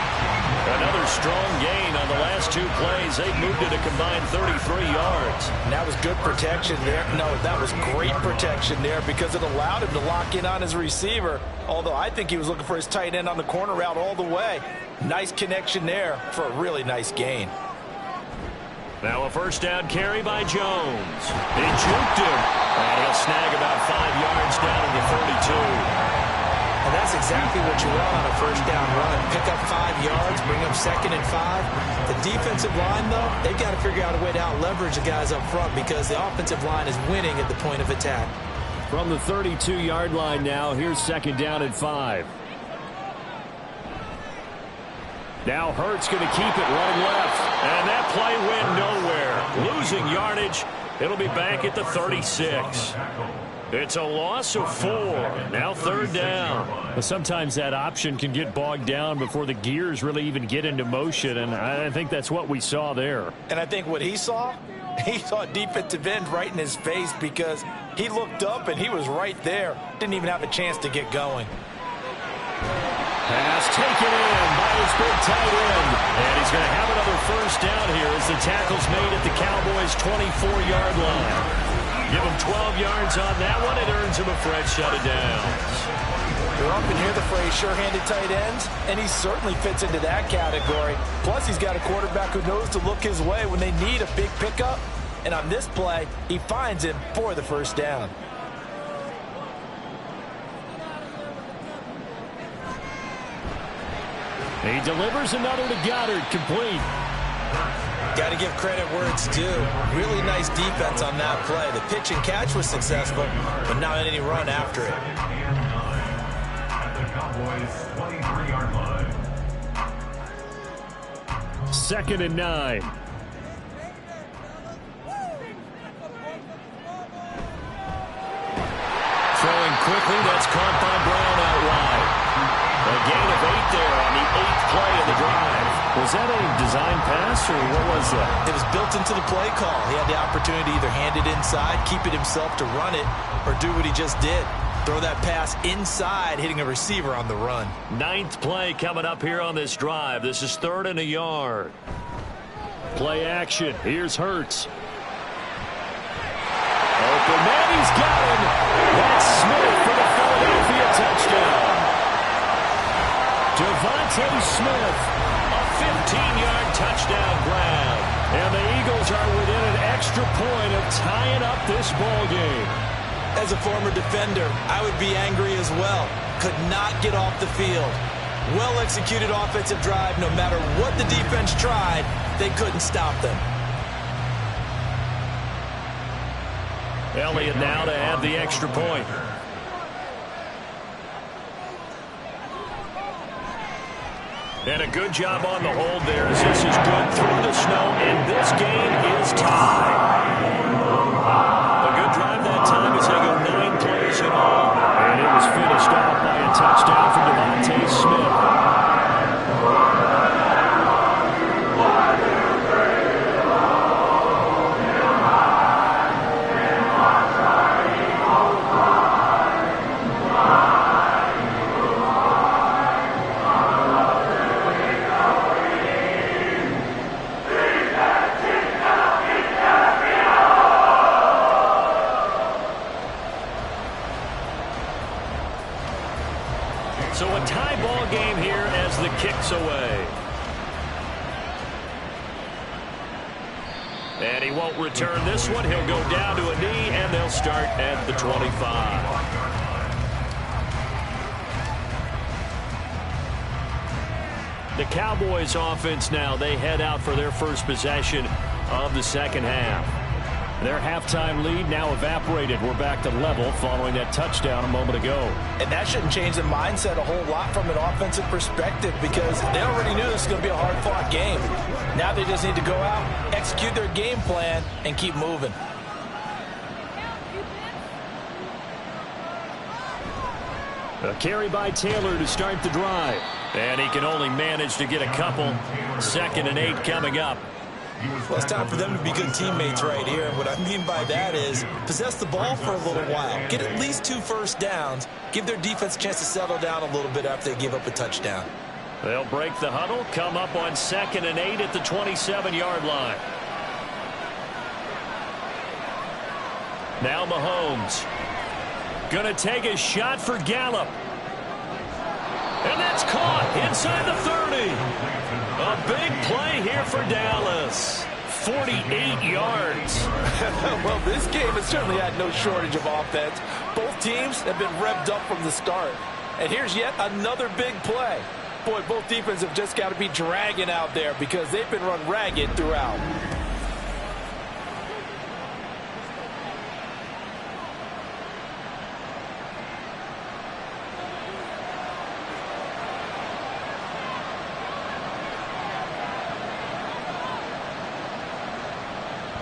Another strong gain on the last 2 plays. They've moved it a combined 33 yards. And that was good protection there. No, that was great protection there because it allowed him to lock in on his receiver. Although I think he was looking for his tight end on the corner route all the way. Nice connection there for a really nice gain. Now a first down carry by Jones. He juked him. And he'll snag about 5 yards down to the 42. And that's exactly what you want on a first down run. Pick up 5 yards, bring up 2nd and 5. The defensive line, though, they've got to figure out a way to out-leverage the guys up front because the offensive line is winning at the point of attack. From the 32-yard line now, here's 2nd down and 5. Now Hurts going to keep it running left. And that play went nowhere. Losing yardage. It'll be back at the 36. It's a loss of 4. Now 3rd down. Well, sometimes that option can get bogged down before the gears really even get into motion, and I think that's what we saw there. And I think what he saw a defensive end right in his face because he looked up and he was right there. Didn't even have a chance to get going. Pass taken in by his big tight end. And he's going to have another first down here as the tackle's made at the Cowboys' 24-yard line. Give him 12 yards on that one. It earns him a fresh set of downs. You're often hear the phrase sure-handed tight ends, and he certainly fits into that category. Plus, he's got a quarterback who knows to look his way when they need a big pickup And on this play, he finds him for the first down. He delivers another to Goddard, complete. Got to give credit where it's due. Really nice defense on that play. The pitch and catch was successful, but not any run after it. At the Cowboys' 23-yard line. 2nd and 9. Throwing quickly, that's caught by Brown out wide. A gain of 8 there on the 8th play of the drive. Was that a design pass, or what was that? It was built into the play call. He had the opportunity to either hand it inside, keep it himself to run it, or do what he just did. Throw that pass inside, hitting a receiver on the run. 9th play coming up here on this drive. This is 3rd and a yard. Play action. Here's Hurts. Open man, he's got him. That's Smith for the Philadelphia touchdown. Devontae Smith, a 15-yard touchdown grab. And the Eagles are within an extra point of tying up this ball game. As a former defender, I would be angry as well. Could not get off the field. Well-executed offensive drive. No matter what the defense tried, they couldn't stop them. Elliott now to have the extra point. And a good job on the hold there as this is good through the snow, and this game is tied. A good drive that time as they go 9 plays in all. And it was finished off by a touchdown for Devontae Smith. So a tie ball game here as the kick's away. And he won't return this one. He'll go down to a knee, and they'll start at the 25. The Cowboys offense now, they head out for their first possession of the second half. Their halftime lead now evaporated. We're back to level following that touchdown a moment ago. And that shouldn't change the mindset a whole lot from an offensive perspective because they already knew this was going to be a hard-fought game. Now they just need to go out, execute their game plan, and keep moving. A carry by Taylor to start the drive. And he can only manage to get a couple. 2nd and 8 coming up. Well, it's time for them to be good teammates right here. And what I mean by that is possess the ball for a little while. Get at least 2 first downs. Give their defense a chance to settle down a little bit after they give up a touchdown. They'll break the huddle, come up on 2nd and 8 at the 27-yard line. Now Mahomes. Gonna take a shot for Gallup. And that's caught inside the 30. A big play here for Dallas. 48 yards. Well, this game has certainly had no shortage of offense. Both teams have been revved up from the start. And here's yet another big play. Boy, both defenses have just got to be dragging out there because they've been run ragged throughout.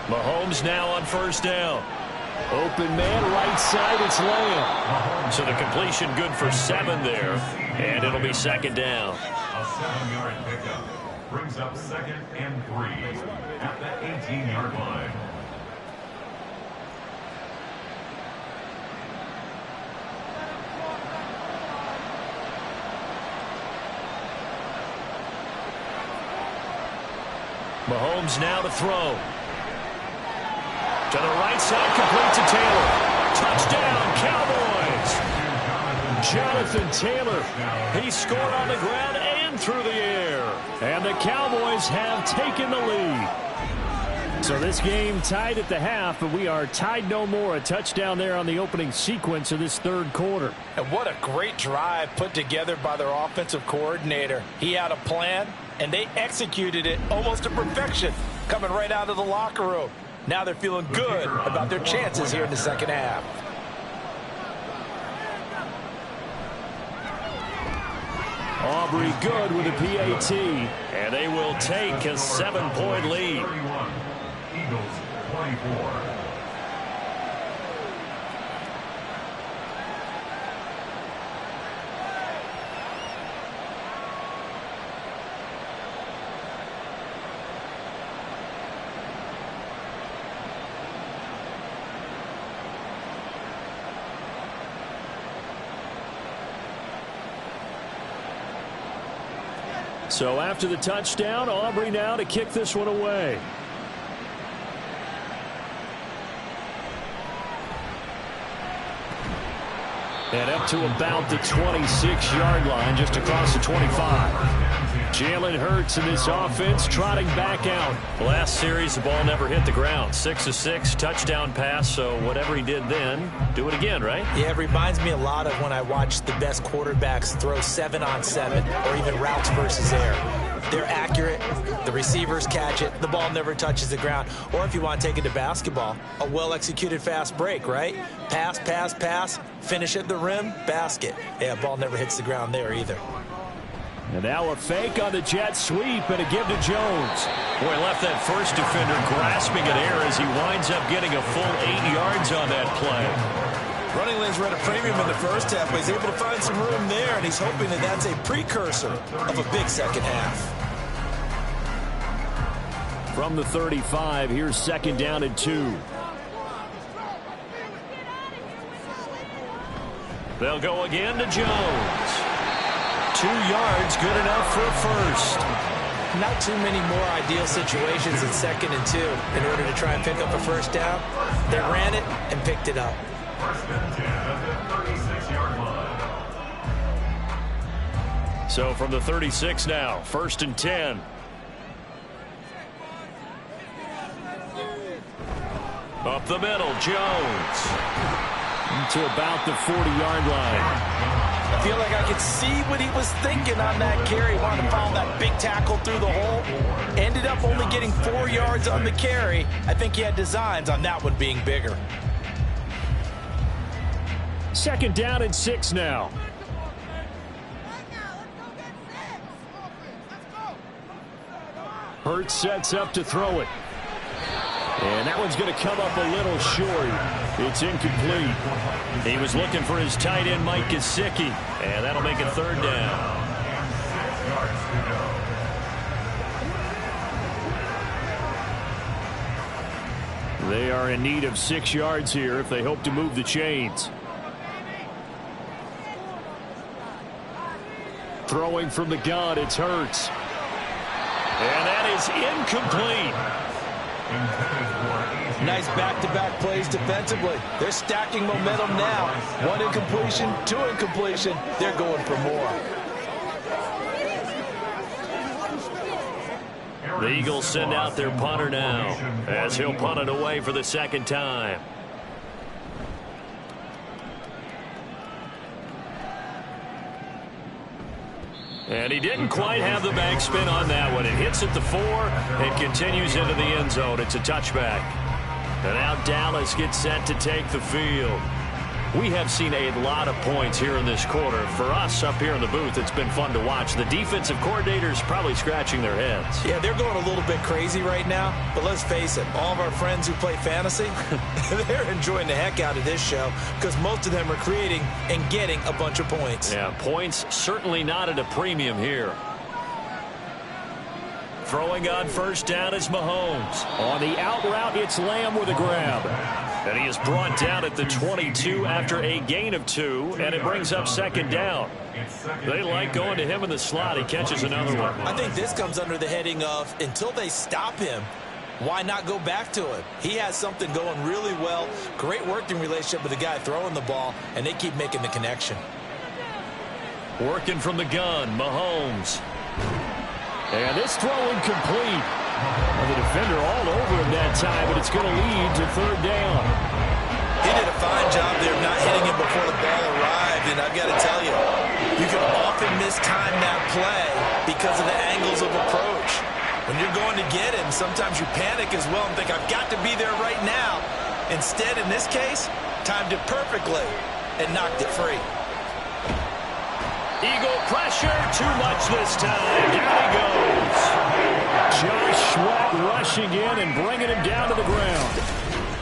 Mahomes now on first down. Open man, right side, it's Lamb. So the completion good for 7 there, and it'll be 2nd down. A 7-yard pickup brings up 2nd and 3 at the 18-yard line. Mahomes now to throw. To the right side, complete to Taylor. Touchdown, Cowboys! Jonathan Taylor, he scored on the ground and through the air. And the Cowboys have taken the lead. So this game tied at the half, but we are tied no more. A touchdown there on the opening sequence of this third quarter. And what a great drive put together by their offensive coordinator. He had a plan, and they executed it almost to perfection, coming right out of the locker room. Now they're feeling good about their chances here in the second half. Aubrey good with a PAT, and they will take a 7-point lead. 31, Eagles 24. So after the touchdown, Aubrey now to kick this one away. And up to about the 26-yard line, just across the 25. Jalen Hurts in this offense trotting back out. Last series, the ball never hit the ground. 6 of 6, touchdown pass, so whatever he did then, do it again, right? Yeah, it reminds me a lot of when I watch the best quarterbacks throw 7-on-7 or even routes versus air. They're accurate. The receivers catch it. The ball never touches the ground. Or if you want to take it to basketball, a well-executed fast break, right? Pass, pass, pass, finish at the rim, basket. Yeah, ball never hits the ground there either. And now a fake on the jet sweep and a give to Jones. Boy, left that first defender grasping at air as he winds up getting a full 8 yards on that play. Running lanes were at a premium in the first half, but he's able to find some room there, and he's hoping that that's a precursor of a big second half. From the 35, here's second down and 2. They'll go again to Jones. 2 yards, good enough for a first. Not too many more ideal situations in 2nd and 2 in order to try and pick up a first down. They ran it and picked it up. First and 10 at the 36-yard line. So from the 36 now, 1st and 10. Up the middle, Jones. To about the 40-yard line. I feel like I could see what he was thinking on that carry. He wanted to follow that big tackle through the hole. Ended up only getting 4 yards on the carry. I think he had designs on that one being bigger. Second down and 6 now. Hurts sets up to throw it. And that one's going to come up a little short. It's incomplete. He was looking for his tight end, Mike Gesicki, and that'll make it 3rd down. They are in need of 6 yards here if they hope to move the chains. Throwing from the gun, it's Hurts. And that is incomplete. Nice back-to-back plays defensively. They're stacking momentum now. 1 incompletion, 2 incompletion. They're going for more. The Eagles send out their punter now as he'll punt it away for the 2nd time. And he didn't quite have the backspin on that one. It hits at the 4 and continues into the end zone. It's a touchback. And now Dallas gets set to take the field. We have seen a lot of points here in this quarter. For us up here in the booth, it's been fun to watch. The defensive coordinators probably scratching their heads. Yeah, they're going a little bit crazy right now. But let's face it, all of our friends who play fantasy, they're enjoying the heck out of this show because most of them are creating and getting a bunch of points. Yeah, points certainly not at a premium here. Throwing on 1st down is Mahomes. On the out route, it's Lamb with a grab. And he is brought down at the 22 after a gain of 2, and it brings up 2nd down. They like going to him in the slot. He catches another one. I think this comes under the heading of until they stop him, why not go back to him? He has something going really well. Great working relationship with the guy throwing the ball, and they keep making the connection. Working from the gun, Mahomes. And this throw incomplete. Well, the defender all over him that time, but it's going to lead to third down. He did a fine job there of not hitting him before the ball arrived, and I've got to tell you, you can often mistime that play because of the angles of approach. When you're going to get him, sometimes you panic as well and think, I've got to be there right now. Instead, in this case, timed it perfectly and knocked it free. Eagle pressure, too much this time. Down he goes. Josh Sweat rushing in and bringing him down to the ground.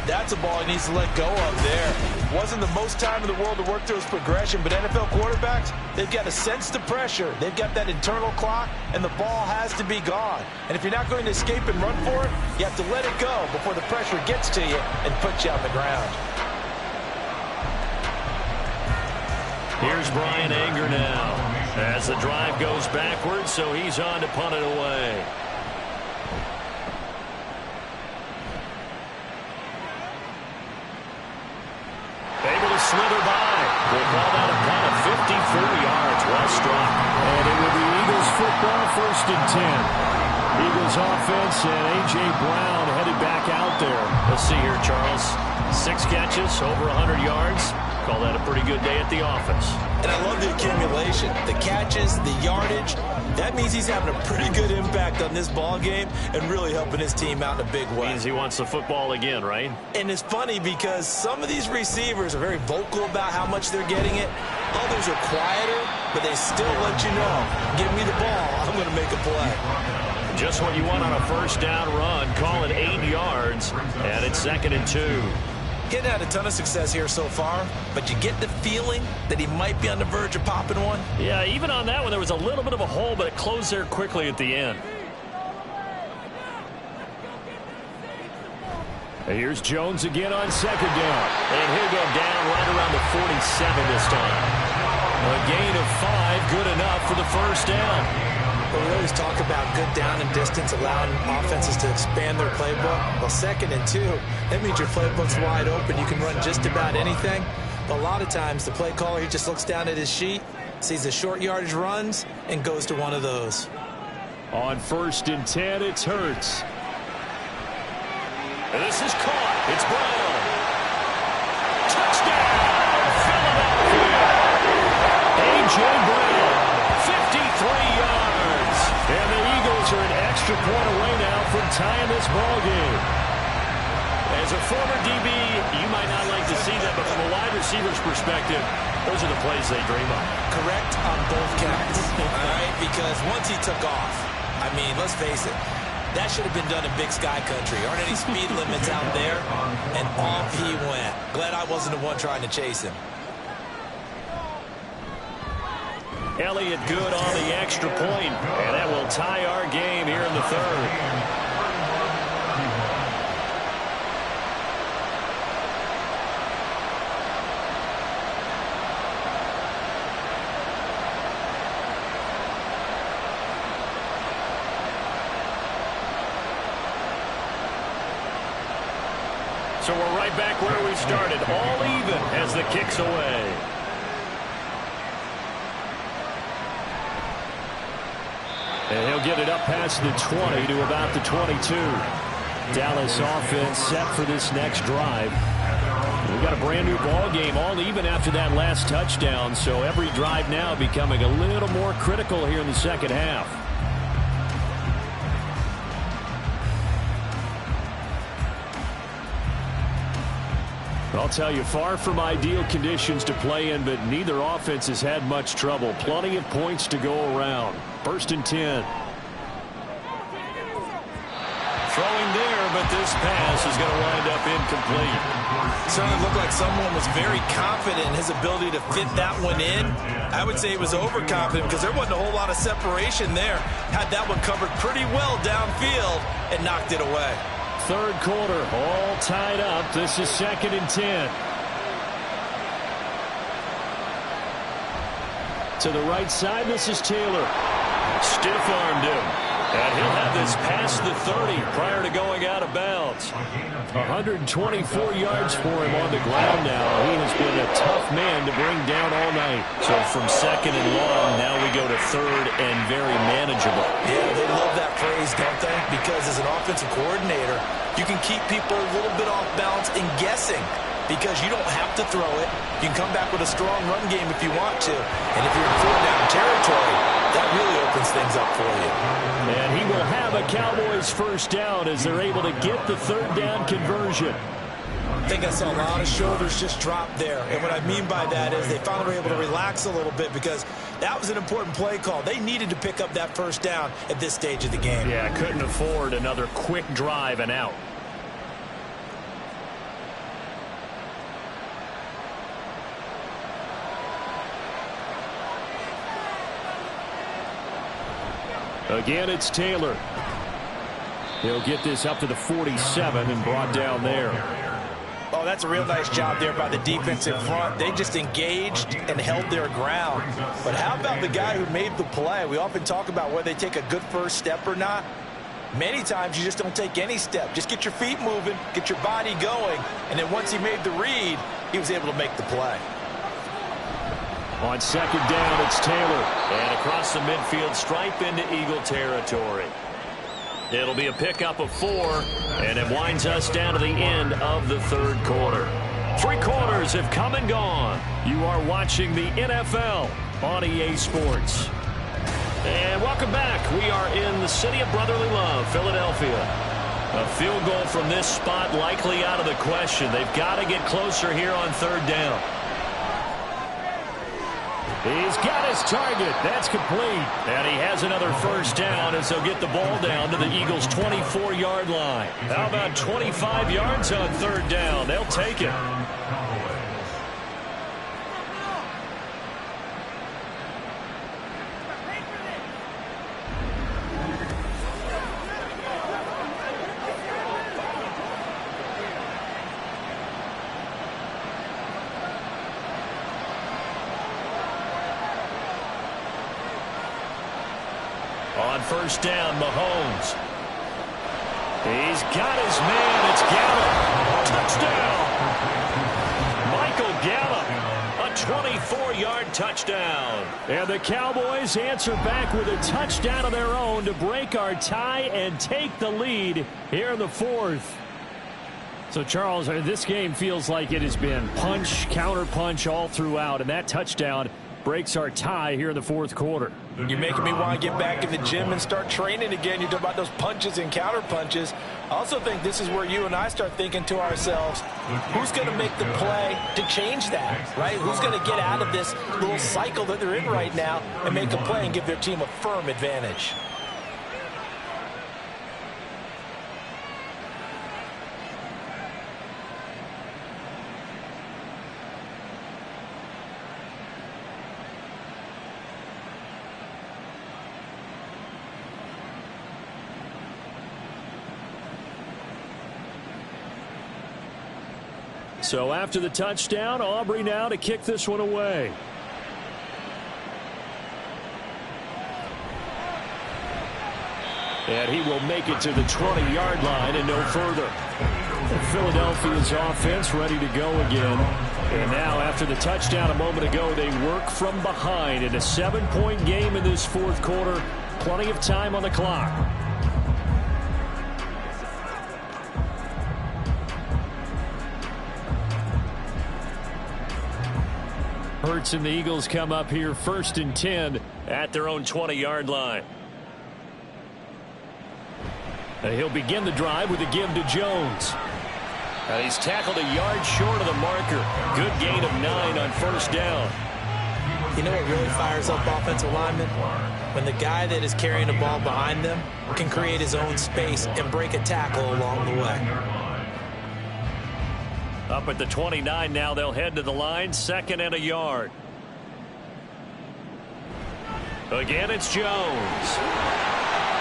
That's a ball he needs to let go of there. Wasn't the most time in the world to work through his progression, but NFL quarterbacks, they've got to sense the pressure. They've got that internal clock, and the ball has to be gone. And if you're not going to escape and run for it, you have to let it go before the pressure gets to you and puts you on the ground. Here's Brian Anger now as the drive goes backwards, so he's on to punt it away. Able to slither by. We'll call that a punt of 54 yards. Well struck. And it will be Eagles football, 1st and 10. Eagles offense and A.J. Brown headed back out there. Let's see here, Charles. 6 catches, over 100 yards. Call that a pretty good day at the office. And I love the accumulation, the catches, the yardage. That means he's having a pretty good impact on this ball game and really helping his team out in a big way. Means he wants the football again, right? And it's funny because some of these receivers are very vocal about how much they're getting it. Others are quieter, but they still let you know, give me the ball, I'm going to make a play. Just what you want on a 1st down run. Call it 8 yards, and it's 2nd and 2. Getting had a ton of success here so far, but you get the feeling that he might be on the verge of popping one. Yeah, even on that one, there was a little bit of a hole, but it closed there quickly at the end. And here's Jones again on 2nd down. And he'll go down right around the 47 this time. A gain of 5, good enough for the 1st down. Well, we always talk about good down and distance, allowing offenses to expand their playbook. Well, 2nd and 2, that means your playbook's wide open. You can run just about anything. But a lot of times, the play caller, he just looks down at his sheet, sees the short yardage runs, and goes to one of those. On 1st and 10, it's Hurts. And this is caught. It's Brown. Touchdown, Philadelphia. A.J. Brown, 53 yards. And the Eagles are an extra point away now from tying this ball game. As a former DB, you might not like to see that, but from a wide receiver's perspective, those are the plays they dream of. Correct on both counts, all right? Because once he took off, I mean, let's face it, that should have been done in Big Sky Country. Aren't any speed limits out there? And off he went. Glad I wasn't the one trying to chase him. Elliott good on the extra point, and that will tie our game here in the 3rd. So we're right back where we started, all even as the kick's away. And he'll get it up past the 20 to about the 22. Dallas offense set for this next drive. We've got a brand new ball game, all even after that last touchdown. So every drive now becoming a little more critical here in the 2nd half. I'll tell you, far from ideal conditions to play in, but neither offense has had much trouble. Plenty of points to go around. 1st and 10. Throwing there, but this pass is going to wind up incomplete. Certainly looked like someone was very confident in his ability to fit that one in. I would say he was overconfident because there wasn't a whole lot of separation there. Had that one covered pretty well downfield and knocked it away. 3rd quarter, all tied up. This is 2nd and 10. To the right side, this is Taylor. Stiff-armed him. And he'll have this past the 30 prior to going out of bounds. 124 yards for him on the ground now. He has been a tough man to bring down all night. So from 2nd and long, now we go to third and very manageable. Yeah, they love that phrase, don't they? Because as an offensive coordinator, you can keep people a little bit off balance and guessing because you don't have to throw it. You can come back with a strong run game if you want to. And if you're in fourth down territory, that really opens things up for you. And he will have a Cowboys first down as they're able to get the third down conversion. I think I saw a lot of shoulders just drop there. And what I mean by that is they finally were able to relax a little bit because that was an important play call. They needed to pick up that first down at this stage of the game. Yeah, couldn't afford another quick drive and out. Again, it's Taylor. He'll get this up to the 47 and brought down there. Oh, that's a real nice job there by the defense in front. They just engaged and held their ground. But how about the guy who made the play? We often talk about whether they take a good first step or not. Many times you just don't take any step. Just get your feet moving, get your body going, and then once he made the read, he was able to make the play. On second down, it's Taylor. And across the midfield stripe into Eagle territory. It'll be a pickup of 4, and it winds us down to the end of the third quarter. 3 quarters have come and gone. You are watching the NFL on EA Sports. And welcome back. We are in the city of brotherly love, Philadelphia. A field goal from this spot likely out of the question. They've got to get closer here on third down. He's got his target. That's complete. And he has another first down as they'll get the ball down to the Eagles' 24-yard line. How about 25 yards on third down? They'll take it. On first down, Mahomes. He's got his man. It's Gallup. Touchdown. Michael Gallup. A 24-yard touchdown. And the Cowboys answer back with a touchdown of their own to break our tie and take the lead here in the fourth. So, Charles, this game feels like it has been punch, counter punch all throughout, and that touchdown breaks our tie here in the fourth quarter. You're making me want to get back in the gym and start training again. You talk about those punches and counter punches. I also think this is where you and I start thinking to ourselves, who's going to make the play to change that, right? Who's going to get out of this little cycle that they're in right now and make a play and give their team a firm advantage? So after the touchdown, Aubrey now to kick this one away. And he will make it to the 20-yard line and no further. Philadelphia's offense ready to go again. And now after the touchdown a moment ago, they work from behind in a 7-point game in this fourth quarter. Plenty of time on the clock. Hurts and the Eagles come up here first and 10 at their own 20-yard line. And he'll begin the drive with a give to Jones. And he's tackled a yard short of the marker. Good gain of 9 on first down. You know what really fires up offensive linemen? When the guy that is carrying the ball behind them can create his own space and break a tackle along the way. Up at the 29 now, they'll head to the line, 2nd and a yard. Again, it's Jones.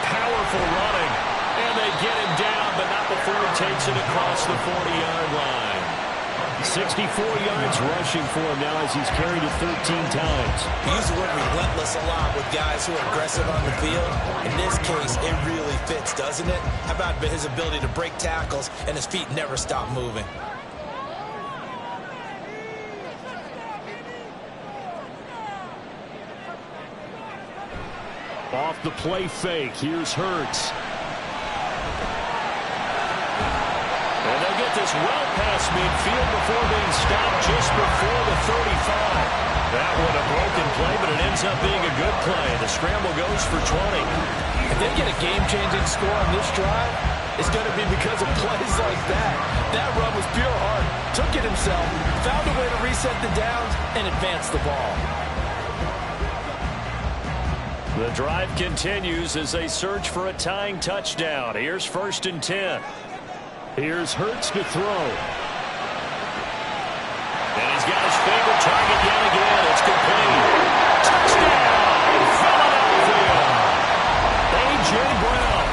Powerful running. And they get him down, but not before he takes it across the 40-yard line. 64 yards rushing for him now as he's carried it 13 times. We use the word relentless a lot with guys who are aggressive on the field. In this case, it really fits, doesn't it? How about his ability to break tackles and his feet never stop moving? Off the play fake, here's Hurts. And they'll get this well past midfield before being stopped just before the 35. That one a broken play, but it ends up being a good play. The scramble goes for 20. If they get a game-changing score on this drive, it's going to be because of plays like that. That run was pure heart. Took it himself, found a way to reset the downs, and advance the ball. The drive continues as they search for a tying touchdown. Here's 1st and 10. Here's Hurts to throw. And he's got his favorite target yet again. It's complete. Touchdown, Philadelphia. A.J. Brown,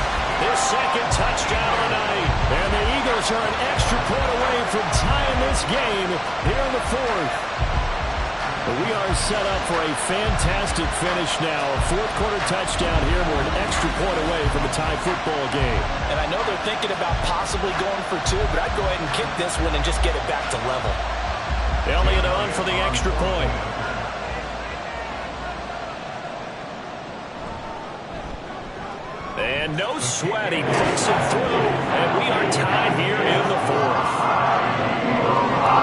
his 2nd touchdown of the night. And the Eagles are an extra point away from tying this game here in the 4th. We are set up for a fantastic finish now. A 4th-quarter touchdown here. We're an extra point away from a tie football game. And I know they're thinking about possibly going for 2, but I'd go ahead and kick this one and just get it back to level. Elliott on for the extra point. And no sweat. He puts it through. And we are tied here in the 4th. A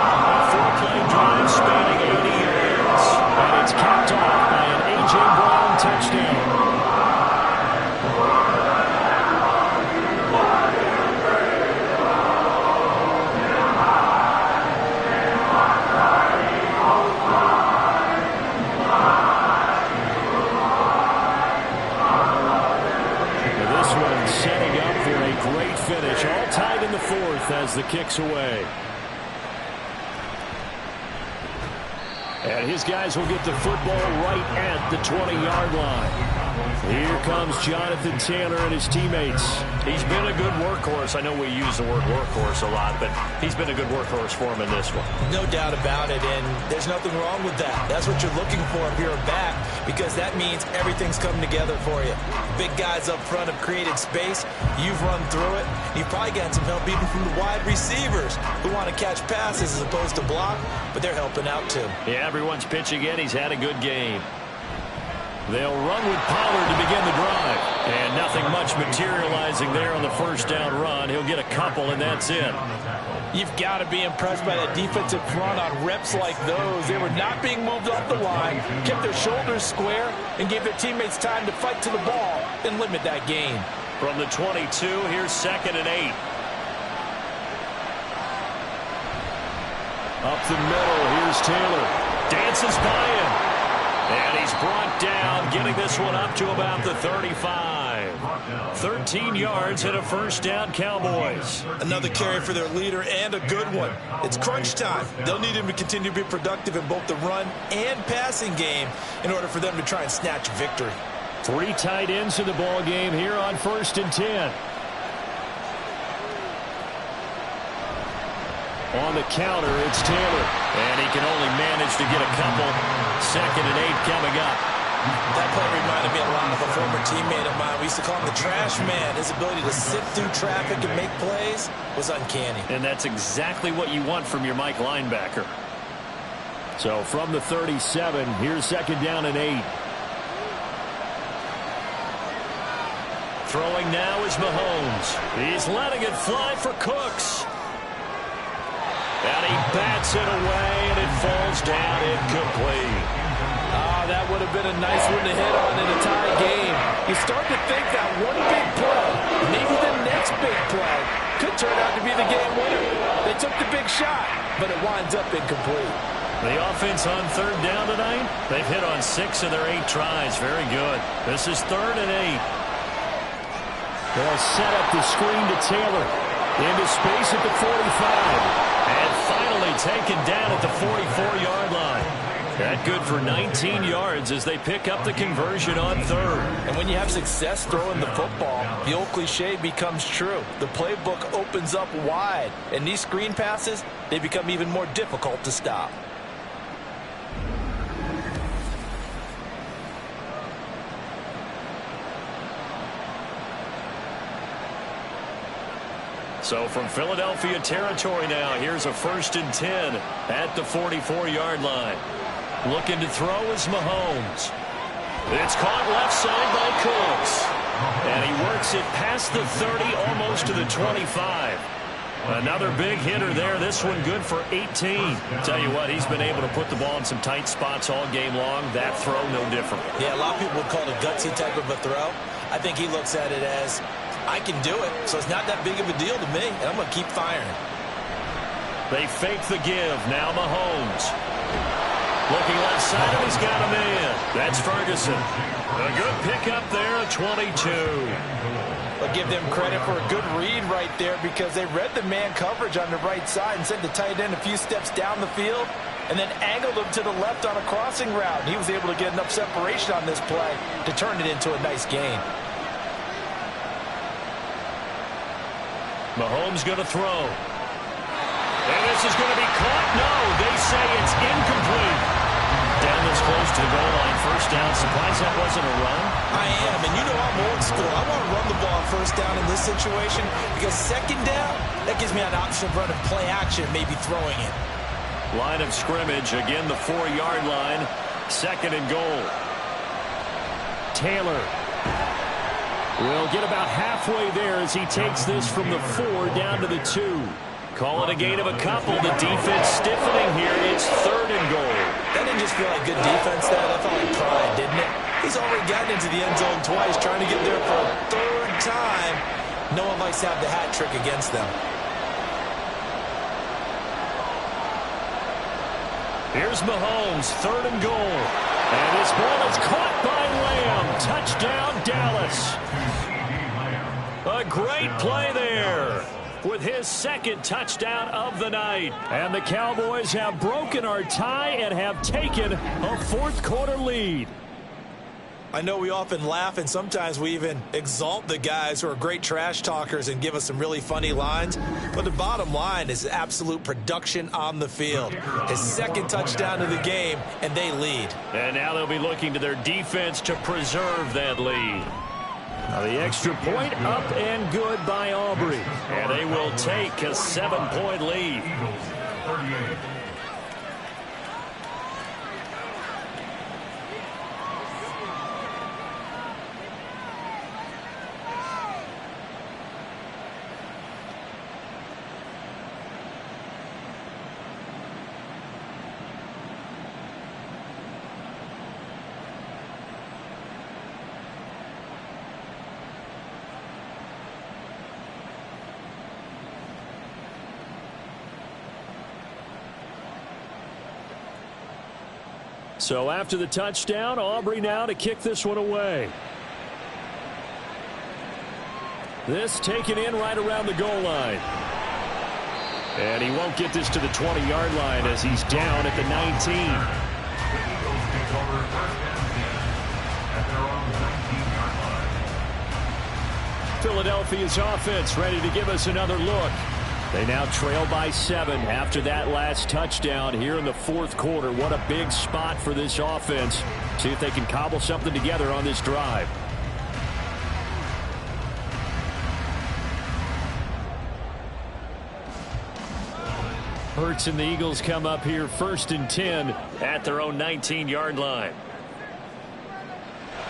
4-play drive spanning 80 yards. And it's capped off by an A.J. Brown touchdown. Setting up for a great finish. All tied in the 4th as the kick's away. And his guys will get the football right at the 20-yard line. Here comes Jonathan Taylor and his teammates. He's been a good workhorse. I know we use the word workhorse a lot, but he's been a good workhorse for him in this one. No doubt about it, and there's nothing wrong with that. That's what you're looking for if you're a back, because that means everything's coming together for you. Big guys up front have created space. You've run through it. You've probably gotten some help even from the wide receivers who want to catch passes as opposed to block, but they're helping out too. Yeah, everyone's pitching in. He's had a good game. They'll run with Pollard to begin the drive. And nothing much materializing there on the first down run. He'll get a couple, and that's it. You've got to be impressed by that defensive front on reps like those. They were not being moved off the line, kept their shoulders square, and gave their teammates time to fight to the ball and limit that gain. From the 22, here's 2nd and 8. Up the middle, here's Taylor. Dances by him. And he's brought down, getting this one up to about the 35. 13 yards and a first down, Cowboys. Another carry for their leader and a good one. It's crunch time. They'll need him to continue to be productive in both the run and passing game in order for them to try and snatch victory. 3 tight ends in the ball game here on 1st and 10. On the counter, it's Taylor. And he can only manage to get a couple. 2nd and 8 coming up. That play reminded me a lot of a former teammate of mine. We used to call him the trash man. His ability to sift through traffic and make plays was uncanny. And that's exactly what you want from your Mike linebacker. So from the 37, here's 2nd down and 8. Throwing now is Mahomes. He's letting it fly for Cooks. And he bats it away, and it falls down incomplete. That would have been a nice one to hit on in a tie game. You start to think that one big play, maybe the next big play, could turn out to be the game winner. They took the big shot, but it winds up incomplete. The offense on 3rd down tonight, they've hit on 6 of their 8 tries. Very good. This is 3rd and 8. They'll set up the screen to Taylor. Into space at the 45. And finally taken down at the 44-yard line. That good for 19 yards as they pick up the conversion on 3rd. And when you have success throwing the football, the old cliche becomes true. The playbook opens up wide. And these screen passes, they become even more difficult to stop. So from Philadelphia territory now, here's a 1st and 10 at the 44-yard line. Looking to throw is Mahomes. It's caught left side by Cooks. And he works it past the 30, almost to the 25. Another big hitter there. This one good for 18. Tell you what, he's been able to put the ball in some tight spots all game long. That throw, no different. Yeah, a lot of people would call it a gutsy type of a throw. I think he looks at it as, I can do it, so it's not that big of a deal to me, and I'm going to keep firing. They fake the give. Now Mahomes. Looking left side, and he's got a man. That's Ferguson. A good pickup there, a 22. I'll give them credit for a good read right there because they read the man coverage on the right side and sent the tight end a few steps down the field and then angled him to the left on a crossing route. And he was able to get enough separation on this play to turn it into a nice gain. Mahomes going to throw. And this is going to be caught. No, they say it's incomplete. Down this close to the goal line. First down. Surprised that wasn't a run? I am, and you know I'm old school. I want to run the ball first down in this situation because second down, that gives me an option of running play action, maybe throwing it. Line of scrimmage. Again, the 4-yard line. Second and goal. Taylor will get about halfway there as he takes this from the 4 down to the 2. Call it a gain of a couple. The defense stiffening here. It's third and goal. That didn't just feel like good defense there. That felt like pride, didn't it? He's already gotten into the end zone twice, trying to get there for a third time. No one likes to have the hat trick against them. Here's Mahomes, third and goal. And this ball is caught by Lamb. Touchdown, Dallas. A great play there with his second touchdown of the night. And the Cowboys have broken our tie and have taken a fourth-quarter lead. I know we often laugh, and sometimes we even exalt the guys who are great trash talkers and give us some really funny lines. But the bottom line is absolute production on the field. His second touchdown of the game, and they lead. And now they'll be looking to their defense to preserve that lead. Now the extra point up and good by Aubrey. And they will take a 7-point lead. So after the touchdown, Aubrey now to kick this one away. This taken in right around the goal line. And he won't get this to the 20-yard line as he's down at the 19. Philadelphia's offense ready to give us another look. They now trail by 7 after that last touchdown here in the fourth quarter. What a big spot for this offense. See if they can cobble something together on this drive. Hurts and the Eagles come up here first and 10 at their own 19-yard line.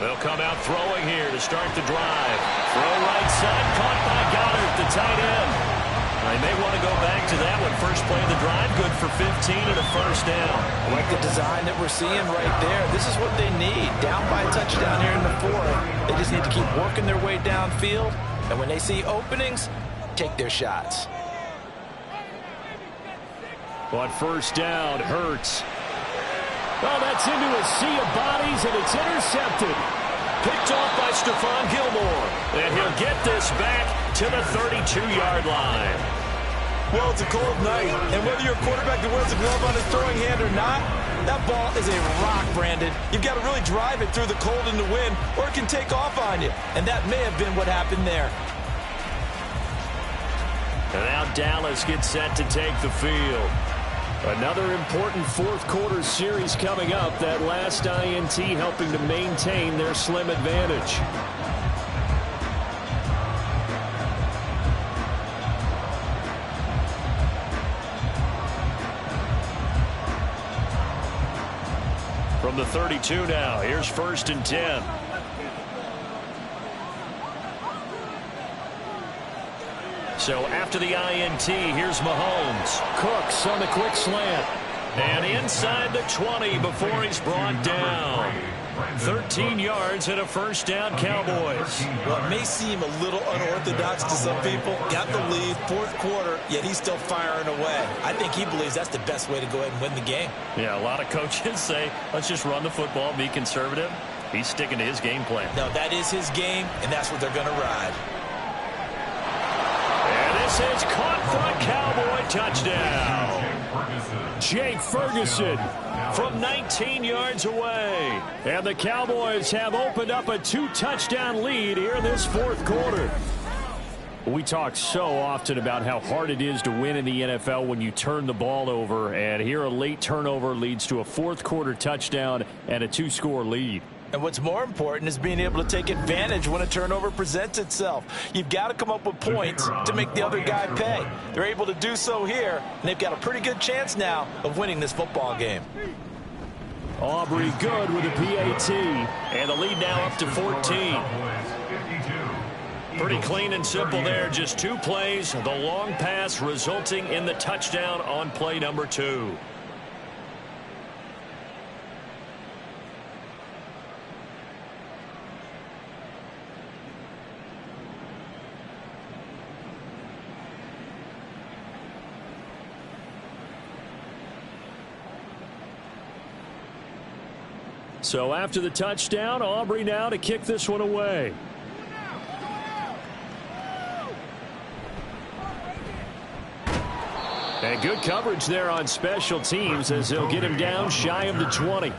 They'll come out throwing here to start the drive. Throw right side, caught by Goddard, the tight end. They may want to go back to that one. First play of the drive, good for 15 and a first down. I like the design that we're seeing right there. This is what they need. Down by a touchdown here in the fourth. They just need to keep working their way downfield. And when they see openings, take their shots. On first down, Hurts. Oh, that's into a sea of bodies, and it's intercepted. Picked off by Stephon Gilmore. And he'll get this back to the 32-yard line. Well, it's a cold night, and whether you're a quarterback that wears a glove on his throwing hand or not, that ball is a rock, Brandon. You've got to really drive it through the cold and the wind, or it can take off on you. And that may have been what happened there. And now Dallas gets set to take the field. Another important fourth-quarter series coming up. That last INT helping to maintain their slim advantage. From from the 32 now. Here's 1st and 10. So after the INT, here's Mahomes. Cooks on the quick slant. And inside the 20 before he's brought down. 13 yards and a 1st down, Cowboys. Well, it may seem a little unorthodox to some people. Got the lead, 4th quarter, yet he's still firing away. I think he believes that's the best way to go ahead and win the game. Yeah, a lot of coaches say, let's just run the football, be conservative. He's sticking to his game plan. No, that is his game, and that's what they're going to ride. And this is caught for a Cowboy touchdown. Jake Ferguson from 19 yards away. And the Cowboys have opened up a 2-touchdown lead here in this 4th quarter. We talk so often about how hard it is to win in the NFL when you turn the ball over. And here a late turnover leads to a 4th quarter touchdown and a 2-score lead. And what's more important is being able to take advantage when a turnover presents itself. You've got to come up with points to make the other guy pay. They're able to do so here, and they've got a pretty good chance now of winning this football game. Aubrey good with a PAT, and the lead now up to 14. Pretty clean and simple there. Just 2 plays, the long pass resulting in the touchdown on play number 2. So after the touchdown, Aubrey now to kick this one away. And good coverage there on special teams as they'll get him down shy of the 20.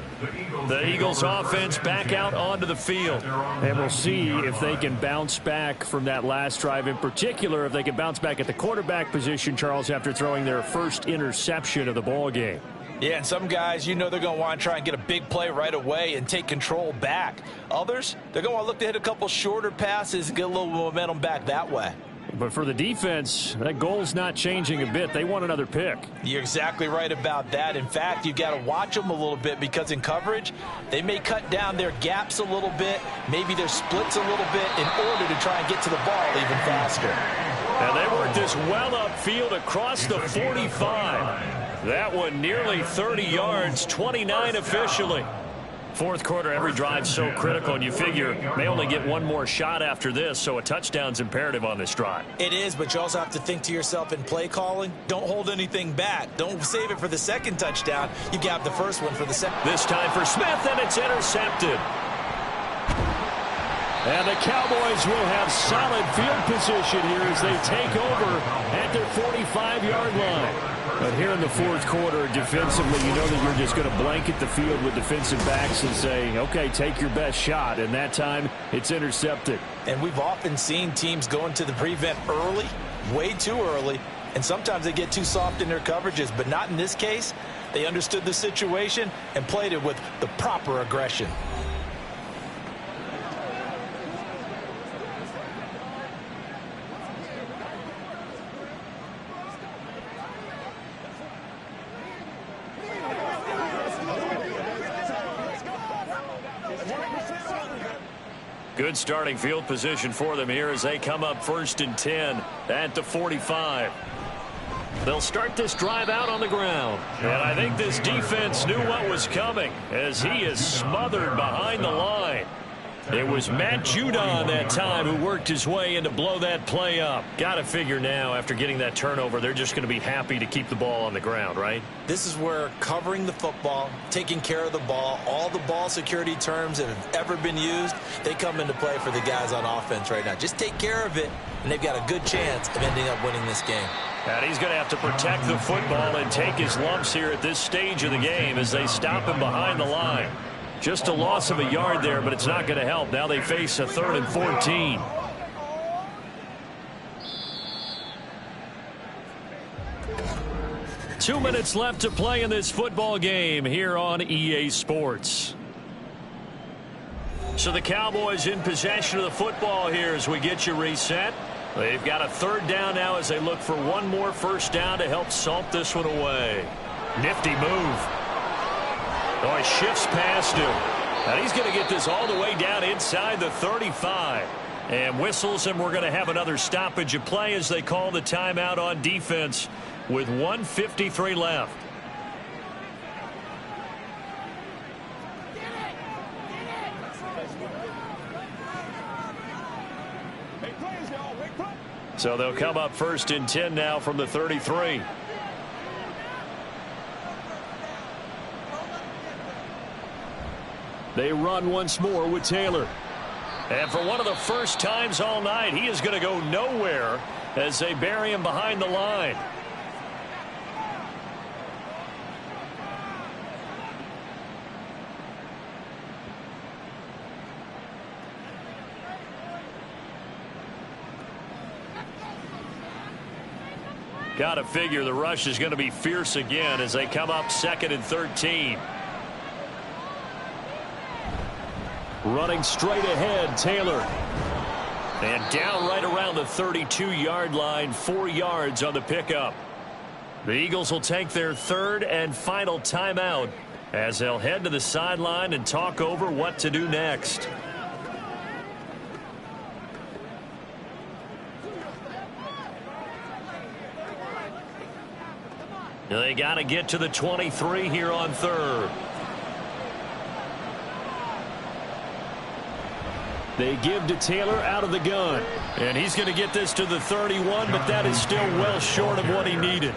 The Eagles offense back out onto the field. And we'll see if they can bounce back from that last drive. In particular, if they can bounce back at the quarterback position, Charles, after throwing their first interception of the ball game. Yeah, and some guys, you know, they're going to want to try and get a big play right away and take control back. Others, they're going to want to look to hit a couple shorter passes and get a little momentum back that way. But for the defense, that goal's not changing a bit. They want another pick. You're exactly right about that. In fact, you've got to watch them a little bit because in coverage, they may cut down their gaps a little bit, maybe their splits a little bit in order to try and get to the ball even faster. And they work this well upfield across the 45. That one nearly 30 yards, 29 officially. 4th quarter, every drive's so critical, and you figure may only get one more shot after this, so a touchdown's imperative on this drive. It is, but you also have to think to yourself in play calling, don't hold anything back. Don't save it for the 2nd touchdown. You got the first one for the 2nd. This time for Smith, and it's intercepted. And the Cowboys will have solid field position here as they take over at their 45-yard line. But here in the 4th quarter, defensively, you know that you're just going to blanket the field with defensive backs and say, okay, take your best shot. And that time, it's intercepted. And we've often seen teams go into the prevent early, way too early, and sometimes they get too soft in their coverages. But not in this case. They understood the situation and played it with the proper aggression. Good starting field position for them here as they come up 1st and 10 at the 45. They'll start this drive out on the ground. And I think this defense knew what was coming as he is smothered behind the line. It was Matt Judon that time who worked his way in to blow that play up. Got to figure now after getting that turnover, they're just going to be happy to keep the ball on the ground, right? This is where covering the football, taking care of the ball, all the ball security terms that have ever been used, they come into play for the guys on offense right now. Just take care of it, and they've got a good chance of ending up winning this game. And he's going to have to protect the football and take his lumps here at this stage of the game as they stop him behind the line. Just a loss of a yard there, but it's not going to help. Now they face a 3rd and 14. Two minutes left to play in this football game here on EA Sports. So the Cowboys in possession of the football here as we get you reset. They've got a 3rd down now as they look for one more 1st down to help salt this one away. Nifty move. Oh, he shifts past him. And he's going to get this all the way down inside the 35. And whistles, and we're going to have another stoppage of play as they call the timeout on defense with 1:53 left. So they'll come up 1st and 10 now from the 33. They run once more with Taylor. And for one of the first times all night, he is going to go nowhere as they bury him behind the line. Got to figure the rush is going to be fierce again as they come up 2nd and 13. Running straight ahead, Taylor. And down right around the 32-yard line, 4 yards on the pickup. The Eagles will take their 3rd and final timeout as they'll head to the sideline and talk over what to do next. They got to get to the 23 here on 3rd. They give to Taylor out of the gun. And he's going to get this to the 31, but that is still well short of what he needed.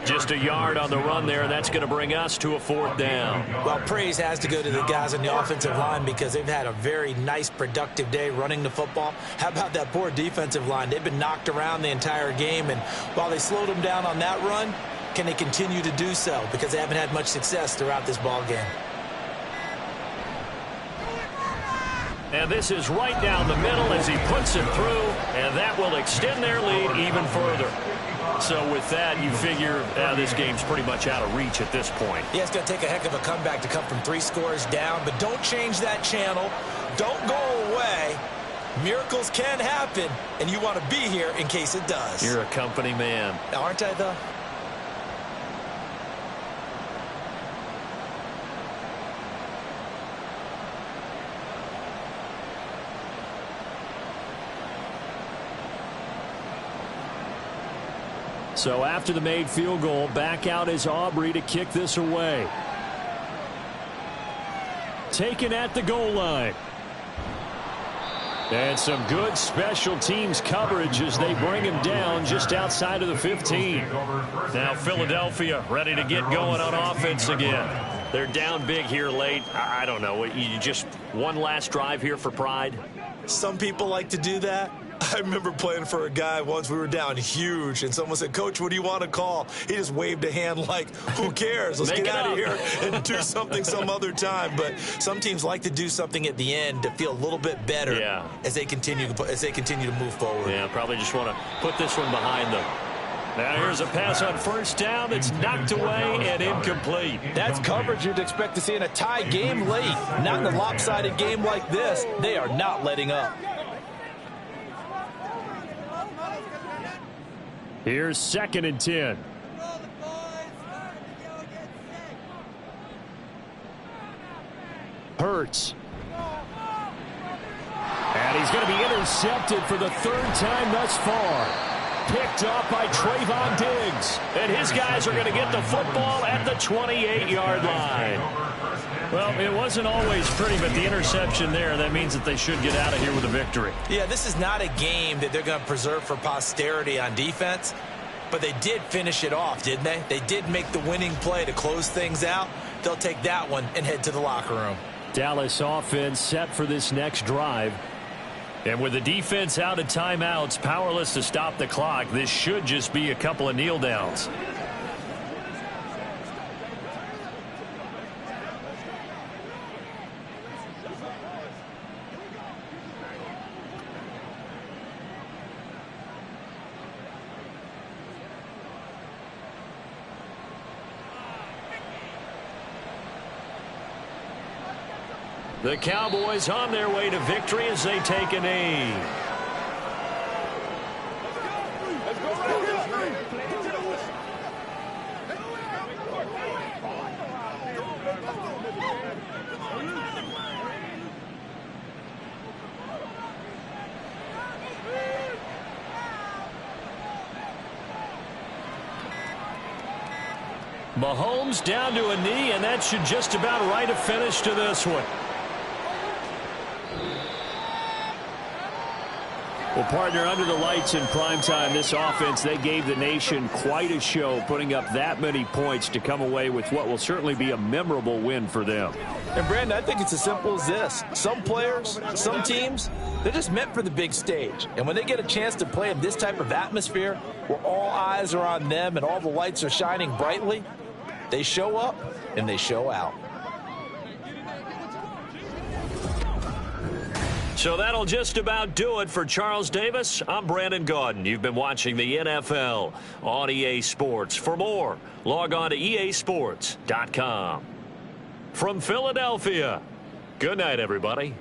Just a yard on the run there, and that's going to bring us to a 4th down. Well, praise has to go to the guys on the offensive line because they've had a very nice, productive day running the football. How about that poor defensive line? They've been knocked around the entire game, and while they slowed them down on that run, can they continue to do so? Because they haven't had much success throughout this ball game. And this is right down the middle as he puts it through, and that will extend their lead even further. So with that, you figure this game's pretty much out of reach at this point. Yeah, it's going to take a heck of a comeback to come from 3 scores down, but don't change that channel. Don't go away. Miracles can happen, and you want to be here in case it does. You're a company man. Aren't I, though? So after the made field goal, back out is Aubrey to kick this away. Taken at the goal line. And some good special teams coverage as they bring him down just outside of the 15. Now Philadelphia ready to get going on offense again. They're down big here late. I don't know. You just one last drive here for pride? Some people like to do that. I remember playing for a guy once. We were down huge, and someone said, "Coach, what do you want to call?" He just waved a hand like, who cares? Let's get out of here and do something some other time. But some teams like to do something at the end to feel a little bit better as they continue to move forward. Yeah, probably just want to put this one behind them. Now here's a pass on 1st down that's knocked away and incomplete. That's coverage you'd expect to see in a tie game late. Not in a lopsided game like this. They are not letting up. Here's 2nd and 10. Hurts. And he's going to be intercepted for the 3rd time thus far. Picked up by Trayvon Diggs. And his guys are going to get the football at the 28-yard line. Well, it wasn't always pretty, but the interception there, that means that they should get out of here with a victory. Yeah, this is not a game that they're going to preserve for posterity on defense, but they did finish it off, didn't they? They did make the winning play to close things out. They'll take that one and head to the locker room. Dallas offense set for this next drive. And with the defense out of timeouts, powerless to stop the clock, this should just be a couple of kneel downs. The Cowboys on their way to victory as they take a knee. Mahomes down to a knee, and that should just about write a finish to this one. Well, partner, under the lights in primetime, this offense, they gave the nation quite a show, putting up that many points to come away with what will certainly be a memorable win for them. And, Brandon, I think it's as simple as this. Some players, some teams, they're just meant for the big stage. And when they get a chance to play in this type of atmosphere where all eyes are on them and all the lights are shining brightly, they show up and they show out. So that'll just about do it for Charles Davis. I'm Brandon Gaudin. You've been watching the NFL on EA Sports. For more, log on to easports.com. From Philadelphia, good night, everybody.